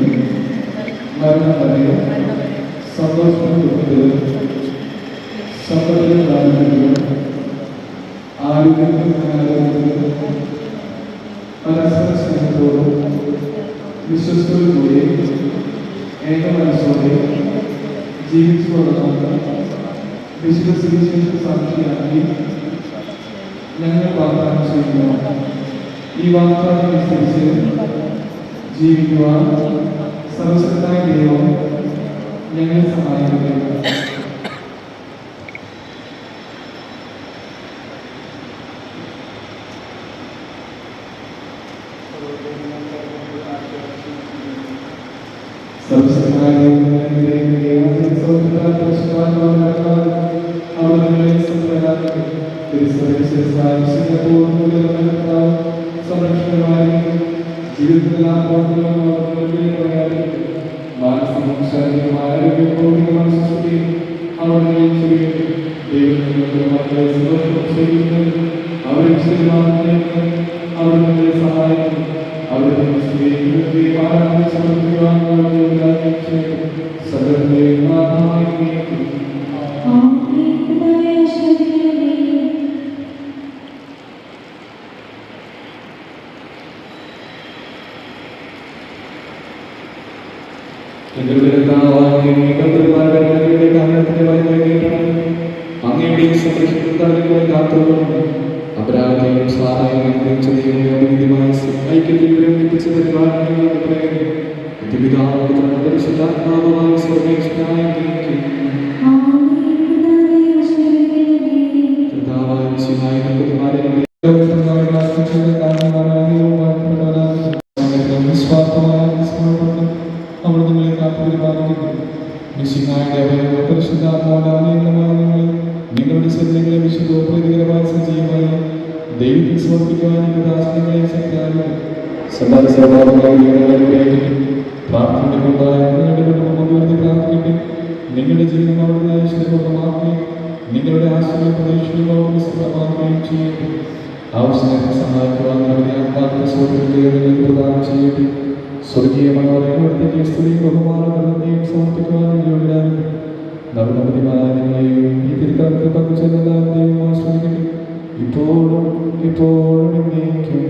മരണം വരെയോ സന്തോഷവും ദുഃഖത്തിലും സമ്പത്തിലും ദാരിദ്ര്യത്തിലും ആരോഗ്യത്തിലും അനാരോഗ്യത്തിലും പരസ്പര സ്നേഹത്തോടും വിശ്വസ്തയോടുകൂടി ഏക മനസ്സോടെ ജീവിച്ചു വളർന്ന വിശുദ്ധ സുവിശേഷ സാക്ഷിയാക്കി ഞങ്ങൾ വാഗ്ദാനം ചെയ്യുന്നു. ഈ വാഗ്ദാനം അനുസരിച്ച് ജീവിക്കുവാൻ സർവശക്തനായ ദൈവം ഞങ്ങളെ സഹായിക്കുന്നു. സർവശക്തനായ ജീവിതത്തിലെല്ലാം മാനസികവും ശാരീരികവും ആരോഗ്യവും മനസ്സിലാക്കുകയും അവരുടെ അവരെ അവരുടെ സഹായിക്കും. അവരുടെ അങ്ങയുടെ സംരക്ഷണത്തിൽ കാത്തുകൊള്ളുന്നു. അപരാധയും സാറായും ഐക്യത്തിൽ പ്രേരിപ്പിച്ച പരിശുദ്ധാത്മാവായ സർവേശ്വരനായ അവർ നിങ്ങളെ കാത്തുപരിപാലിക്കുന്നു. പരിശുദ്ധാത്മാവായ നിങ്ങളുടെ ശരീരങ്ങളെ വിശുദ്ധ പ്രതികരമായ സജീവമായി ദൈവത്തിൽ സമർപ്പിക്കുവാൻ ദാസങ്ങളെ സഹായിക്കും. സമാന സ്വഭാവങ്ങളെ പ്രാർത്ഥനകളുണ്ടായ നിങ്ങളുടെ കുടുംബം പ്രാർത്ഥിക്കട്ടെ. നിങ്ങളുടെ ജീവിതം അവിടുന്ന് ശുദ്ധമാക്കുകയും നിങ്ങളുടെ ആശ്രയം പ്രതീക്ഷയും അവിടുന്ന് സ്ഥിരമാക്കുകയും ചെയ്യട്ടെ. ആവശ്യങ്ങൾക്ക് സഹായിക്കുവാൻ അവരുടെ ആത്മാർത്ഥ സുഹൃത്തുക്കളെ പ്രദാനം ചെയ്യട്ടെ. സ്വർഗീയ മനോഹരപ്പെടുത്തേക്ക് സ്തുതിയും ബഹുമാനങ്ങളെയും സമർപ്പിക്കുവാൻ യോഗ്യരാകും. നവനവതിമാനങ്ങളെയും ഈ തിരുക്കൾക്ക് പങ്കുചെല്ലാവരെയും ആശ്രയിക്കട്ടെ. ഇപ്പോഴും ഇപ്പോഴും എന്നേക്കും.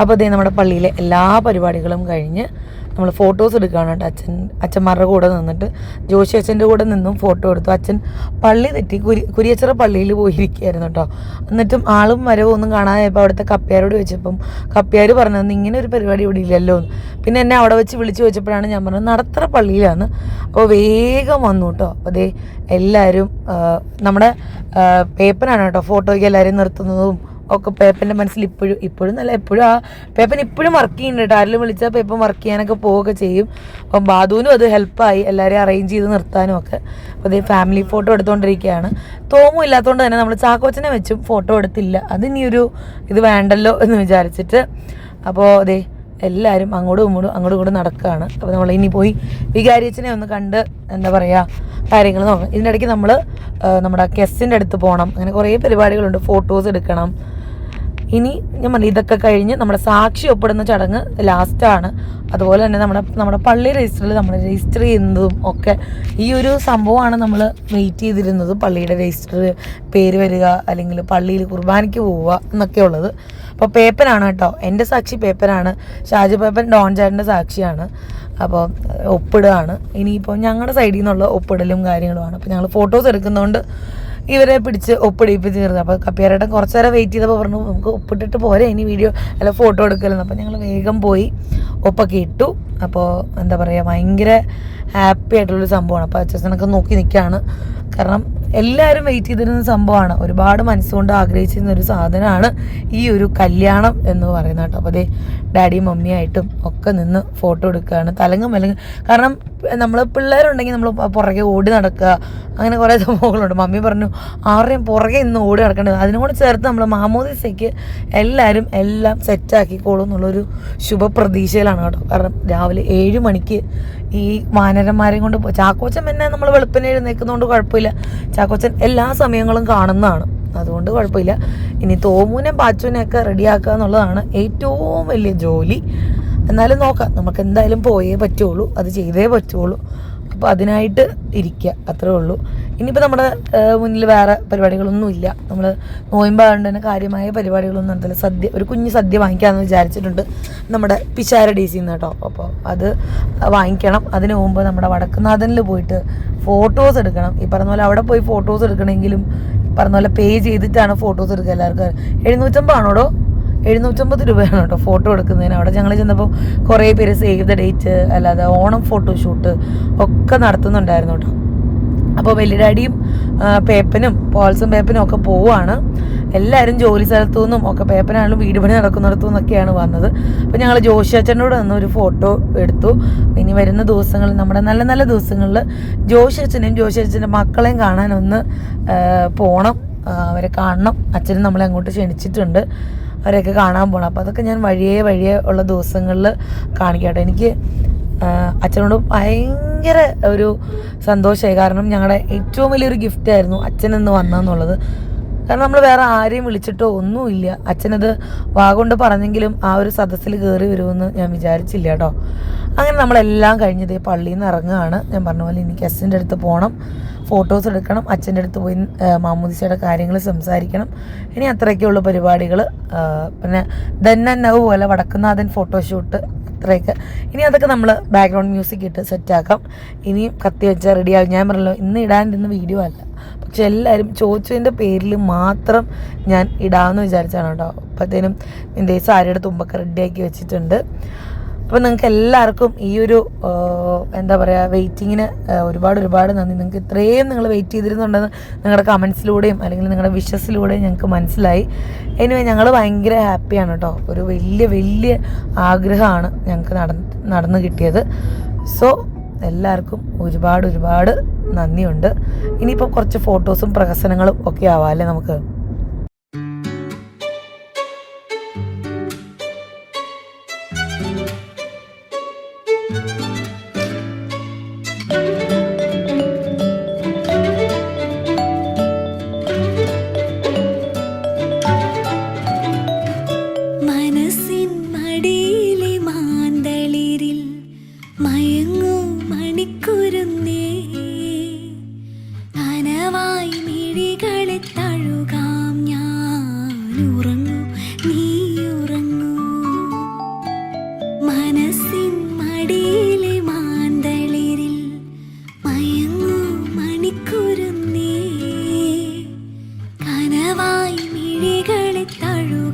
അപ്പോൾ അതേ നമ്മുടെ പള്ളിയിലെ എല്ലാ പരിപാടികളും കഴിഞ്ഞ് നമ്മൾ ഫോട്ടോസ് എടുക്കുകയാണ് കേട്ടോ. അച്ഛന്മാരുടെ കൂടെ നിന്നിട്ട് ജോഷി അച്ഛൻ്റെ കൂടെ നിന്നും ഫോട്ടോ എടുത്തു. അച്ഛൻ പള്ളി തെറ്റി കുരിയച്ചിറ പള്ളിയിൽ പോയിരിക്കുകയായിരുന്നു കേട്ടോ. എന്നിട്ടും ആളും വരവും ഒന്നും കാണാതായപ്പോൾ അവിടുത്തെ കപ്പ്യാരോട് ചോദിച്ചപ്പം കപ്പ്യാർ പറഞ്ഞത് ഇങ്ങനെ ഒരു പരിപാടി ഇവിടെ ഇല്ലല്ലോ എന്ന്. പിന്നെ എന്നെ അവിടെ വെച്ച് വിളിച്ച് ചോദിച്ചപ്പോഴാണ് ഞാൻ പറഞ്ഞത് നടത്തറ പള്ളിയിലാണ്. അപ്പോൾ വേഗം വന്നു കേട്ടോ. അപ്പോൾ അതേ എല്ലാവരും നമ്മുടെ പേപ്പനാണ് കേട്ടോ ഫോട്ടോയ്ക്ക് എല്ലാവരും നിർത്തുന്നതും ഒക്കെ. പേപ്പൻ്റെ മനസ്സിൽ ഇപ്പോഴും നല്ല എപ്പോഴും ആ പേപ്പൻ ഇപ്പോഴും വർക്ക് ചെയ്യുന്നുണ്ട് കേട്ടോ. ആരെങ്കിലും വിളിച്ചാൽ പേപ്പൻ വർക്ക് ചെയ്യാനൊക്കെ പോവുകയൊക്കെ ചെയ്യും. അപ്പം ബാധുവിനും അത് ഹെൽപ്പായി എല്ലാവരെയും അറേഞ്ച് ചെയ്ത് നിർത്താനും ഒക്കെ. അപ്പോൾ അതേ ഫാമിലി ഫോട്ടോ എടുത്തുകൊണ്ടിരിക്കുകയാണ്. തോമും ഇല്ലാത്തതുകൊണ്ട് തന്നെ നമ്മൾ ചാക്കോച്ചനെ വെച്ചും ഫോട്ടോ എടുത്തില്ല. അതിനിയൊരു ഇത് വേണ്ടല്ലോ എന്ന് വിചാരിച്ചിട്ട് അപ്പോൾ അതേ എല്ലാവരും അങ്ങോട്ടും ഇങ്ങോട്ടും നടക്കുകയാണ്. അപ്പോൾ നമ്മൾ ഇനി പോയി വികാരിയച്ഛനെ ഒന്ന് കണ്ട് എന്താ പറയുക കാര്യങ്ങൾ നോക്കാം. ഇതിനിടയ്ക്ക് നമ്മൾ നമ്മുടെ ഗസ്റ്റിൻ്റെ അടുത്ത് പോകണം. അങ്ങനെ കുറേ പരിപാടികളുണ്ട്. ഫോട്ടോസ് എടുക്കണം. ഇനി ഞാൻ പറഞ്ഞു ഇതൊക്കെ കഴിഞ്ഞ് നമ്മുടെ സാക്ഷി ഒപ്പിടുന്ന ചടങ്ങ് ലാസ്റ്റാണ്. അതുപോലെ തന്നെ നമ്മുടെ പള്ളി രജിസ്റ്ററിൽ നമ്മൾ രജിസ്റ്റർ ചെയ്യുന്നതും ഒക്കെ ഈ ഒരു സംഭവമാണ് നമ്മൾ വെയിറ്റ് ചെയ്തിരുന്നത്. പള്ളിയുടെ രജിസ്റ്റർ പേര് വരിക, അല്ലെങ്കിൽ പള്ളിയിൽ കുർബാനയ്ക്ക് പോവുക എന്നൊക്കെ ഉള്ളത്. അപ്പോൾ പേപ്പനാണ് കേട്ടോ. എൻ്റെ സാക്ഷി പേപ്പനാണ്. ഷാജി പേപ്പൻ ഡോൺ ചാടിൻ്റെ സാക്ഷിയാണ്. അപ്പോൾ ഒപ്പിടുകയാണ്. ഇനിയിപ്പോൾ ഞങ്ങളുടെ സൈഡിൽ നിന്നുള്ള ഒപ്പിടലും കാര്യങ്ങളുമാണ്. അപ്പോൾ ഞങ്ങൾ ഫോട്ടോസ് എടുക്കുന്നതുകൊണ്ട് ഇവരെ പിടിച്ച് ഒപ്പിടിപ്പിച്ച് ചേർന്നത്. അപ്പോൾ കപ്പിയാരേട്ടൻ കുറച്ച് നേരം വെയിറ്റ് ചെയ്തപ്പോൾ പറഞ്ഞു നമുക്ക് ഒപ്പിട്ടിട്ട് പോരെ ഇനി വീഡിയോ അല്ല ഫോട്ടോ എടുക്കലെന്ന്. അപ്പോൾ ഞങ്ങൾ വേഗം പോയി ഒപ്പൊക്കെ ഇട്ടു. അപ്പോൾ എന്താ പറയുക ഭയങ്കര ഹാപ്പി ആയിട്ടുള്ളൊരു സംഭവമാണ്. അപ്പോൾ അച്ഛനൊക്കെ നോക്കി നിൽക്കുകയാണ്. കാരണം എല്ലാവരും വെയിറ്റ് ചെയ്തിരുന്ന സംഭവമാണ്. ഒരുപാട് മനസ്സുകൊണ്ട് ആഗ്രഹിച്ചിരുന്ന ഒരു സാധനമാണ് ഈ ഒരു കല്യാണം എന്ന് പറയുന്നത് കേട്ടോ. അപ്പോൾ അതേ ഡാഡിയും മമ്മിയായിട്ടും ഒക്കെ നിന്ന് ഫോട്ടോ എടുക്കുകയാണ്. തലങ്ങും വിലങ്ങും. കാരണം നമ്മൾ പിള്ളേരുണ്ടെങ്കിൽ നമ്മൾ പുറകെ ഓടി നടക്കുക, അങ്ങനെ കുറേ സംഭവങ്ങളുണ്ട്. മമ്മി പറഞ്ഞു ആരുടെയും പുറകെ ഇന്ന് ഓടി നടക്കേണ്ടത്. അതിനോട് ചേർത്ത് നമ്മൾ മാമോദിസയ്ക്ക് എല്ലാവരും എല്ലാം സെറ്റാക്കിക്കോളും എന്നുള്ളൊരു ശുഭപ്രതീക്ഷയിലാണ് കേട്ടോ. കാരണം രാവിലെ 7 മണിക്ക് ഈ വാനരന്മാരെയും കൊണ്ട് ചാക്കോച്ചൻ പിന്നെ നമ്മൾ വെളുപ്പിനെ എഴുന്നേൽക്കുന്നതുകൊണ്ട് കുഴപ്പമില്ല. ചാക്കോച്ചൻ എല്ലാ സമയങ്ങളും കാണുന്നതാണ്, അതുകൊണ്ട് കുഴപ്പമില്ല. ഇനി തോമുവിനെ പാച്ചുവിനെയൊക്കെ റെഡിയാക്കുക എന്നുള്ളതാണ് ഏറ്റവും വലിയ ജോലി. എന്നാലും നോക്കാം, നമുക്ക് എന്തായാലും പോയേ പറ്റുള്ളൂ, അത് ചെയ്തേ പറ്റുള്ളൂ. അപ്പോൾ അതിനായിട്ട് ഇരിക്കുക, അത്രേ ഉള്ളൂ. ഇനിയിപ്പോൾ നമ്മുടെ മുന്നിൽ വേറെ പരിപാടികളൊന്നുമില്ല. നമ്മൾ നോയമ്പാണ്ട് തന്നെ കാര്യമായ പരിപാടികളൊന്നും നടത്തില്ല. സദ്യ, ഒരു കുഞ്ഞ് സദ്യ വാങ്ങിക്കാമെന്ന് വിചാരിച്ചിട്ടുണ്ട് നമ്മുടെ പിഷാര DC നിന്ന് കേട്ടോ. അപ്പോൾ അത് വാങ്ങിക്കണം. അതിന് മുമ്പ് നമ്മുടെ വടക്കുന്നാഥനിൽ പോയിട്ട് ഫോട്ടോസ് എടുക്കണം. ഈ പറഞ്ഞ പോലെ അവിടെ പോയി ഫോട്ടോസ് എടുക്കണമെങ്കിലും പറഞ്ഞ പോലെ പേ ചെയ്തിട്ടാണ് ഫോട്ടോസ് എടുക്കുക. എല്ലാവർക്കും 750 ആണോടോ, 750 രൂപയാണ് കേട്ടോ ഫോട്ടോ എടുക്കുന്നതിന്. അവിടെ ഞങ്ങൾ ചെന്നപ്പോൾ കുറേ പേര് സേവ് ദ ഡേറ്റ് അല്ലാതെ ഓണം ഫോട്ടോഷൂട്ട് ഒക്കെ നടത്തുന്നുണ്ടായിരുന്നു കേട്ടോ. അപ്പോൾ വലിയ ഡാഡിയും പേപ്പനും പോൾസും പേപ്പനും ഒക്കെ പോവുകയാണ്. എല്ലാവരും ജോലി സ്ഥലത്തു നിന്നും ഒക്കെ പേപ്പനാണെങ്കിലും വീട് പണി നടക്കുന്നിടത്തു നിന്നൊക്കെയാണ് വന്നത്. അപ്പോൾ ഞങ്ങൾ ജോഷി അച്ഛനോട് ഒരു ഫോട്ടോ എടുത്തു. ഇനി വരുന്ന ദിവസങ്ങളിൽ, നമ്മുടെ നല്ല നല്ല ദിവസങ്ങളിൽ ജോഷി അച്ഛനെയും ജോഷി അച്ഛൻ്റെ മക്കളെയും കാണാനൊന്ന് പോകണം, അവരെ കാണണം. അച്ഛനും നമ്മളെ അങ്ങോട്ട് ക്ഷണിച്ചിട്ടുണ്ട്, അവരെയൊക്കെ കാണാൻ പോകണം. അപ്പോൾ അതൊക്കെ ഞാൻ വഴിയേ ഉള്ള ദിവസങ്ങളിൽ കാണിക്കട്ടെ. എനിക്ക് അച്ഛനോട് ഭയങ്കര ഒരു സന്തോഷമായി. കാരണം ഞങ്ങളുടെ ഏറ്റവും വലിയൊരു ഗിഫ്റ്റായിരുന്നു അച്ഛനെന്ന് വന്നതെന്നുള്ളത്. കാരണം നമ്മൾ വേറെ ആരെയും വിളിച്ചിട്ടോ ഒന്നുമില്ല. അച്ഛനത് വാഗൊണ്ട് പറഞ്ഞെങ്കിലും ആ ഒരു സദസ്സിൽ കയറി വരുമെന്ന് ഞാൻ വിചാരിച്ചില്ല കേട്ടോ. അങ്ങനെ നമ്മളെല്ലാം കഴിഞ്ഞത് പള്ളിയിൽ നിന്ന് ഇറങ്ങുകയാണ്. ഞാൻ പറഞ്ഞ പോലെ എനിക്ക് അച്ഛൻ്റെ അടുത്ത് പോകണം, ഫോട്ടോസ് എടുക്കണം, അച്ഛൻ്റെ അടുത്ത് പോയി മാമോദിസയുടെ കാര്യങ്ങൾ സംസാരിക്കണം. ഇനി അത്രയൊക്കെയുള്ള പരിപാടികൾ. പിന്നെ ദന്നന്നവ് പോലെ വടക്കുന്നാഥൻ ഫോട്ടോഷൂട്ട്, അത്രയൊക്കെ. ഇനി അതൊക്കെ നമ്മൾ ബാക്ക്ഗ്രൗണ്ട് മ്യൂസിക് ഇട്ട് സെറ്റാക്കാം. ഇനിയും കത്തി വെച്ചാൽ റെഡിയാകും. ഞാൻ പറഞ്ഞല്ലോ ഇന്ന് ഇടാണ്ടിരുന്ന വീഡിയോ അല്ല, പക്ഷെ എല്ലാവരും ചോദിച്ചതിൻ്റെ പേരിൽ മാത്രം ഞാൻ ഇടാമെന്ന് വിചാരിച്ചാണ് കേട്ടോ. അപ്പോഴത്തേനും എൻ്റെ സാരിയുടെ തുമ്പൊക്കെ റെഡിയാക്കി വെച്ചിട്ടുണ്ട്. അപ്പോൾ നിങ്ങൾക്ക് എല്ലാവർക്കും ഈ ഒരു എന്താ പറയുക വെയിറ്റിങ്ങിന് ഒരുപാട് നന്ദി. നിങ്ങൾക്ക് ഇത്രയും നിങ്ങൾ വെയിറ്റ് ചെയ്തിരുന്നുണ്ടെന്ന് നിങ്ങളുടെ കമൻസിലൂടെയും അല്ലെങ്കിൽ നിങ്ങളുടെ വിഷസിലൂടെയും ഞങ്ങൾക്ക് മനസ്സിലായി. എനിവേ ഞങ്ങൾ ഭയങ്കര ഹാപ്പിയാണ് കേട്ടോ. ഒരു വലിയ ആഗ്രഹമാണ് ഞങ്ങൾക്ക് നടന്നു കിട്ടിയത്. സോ എല്ലാവർക്കും ഒരുപാട് നന്ദിയുണ്ട്. ഇനിയിപ്പോൾ കുറച്ച് ഫോട്ടോസും പ്രഹസനങ്ങളും ഒക്കെ ആവാം അല്ലേ നമുക്ക്. മനസ്സിൻ മടിയിലെ മാന്തളിരിൽ മയങ്ങൂ മണിക്കുരുന്നേ, കനവായി മിഴികളെ തഴുകാം ഞാൻ. ഉറങ്ങൂ നീ ഉറങ്ങൂ. മനസ്സിൻ മടിയിലെ മാന്തളിരിൽ മയങ്ങൂ മണിക്കുരുന്നേ, കനവായി മിഴികളെ തഴുകാം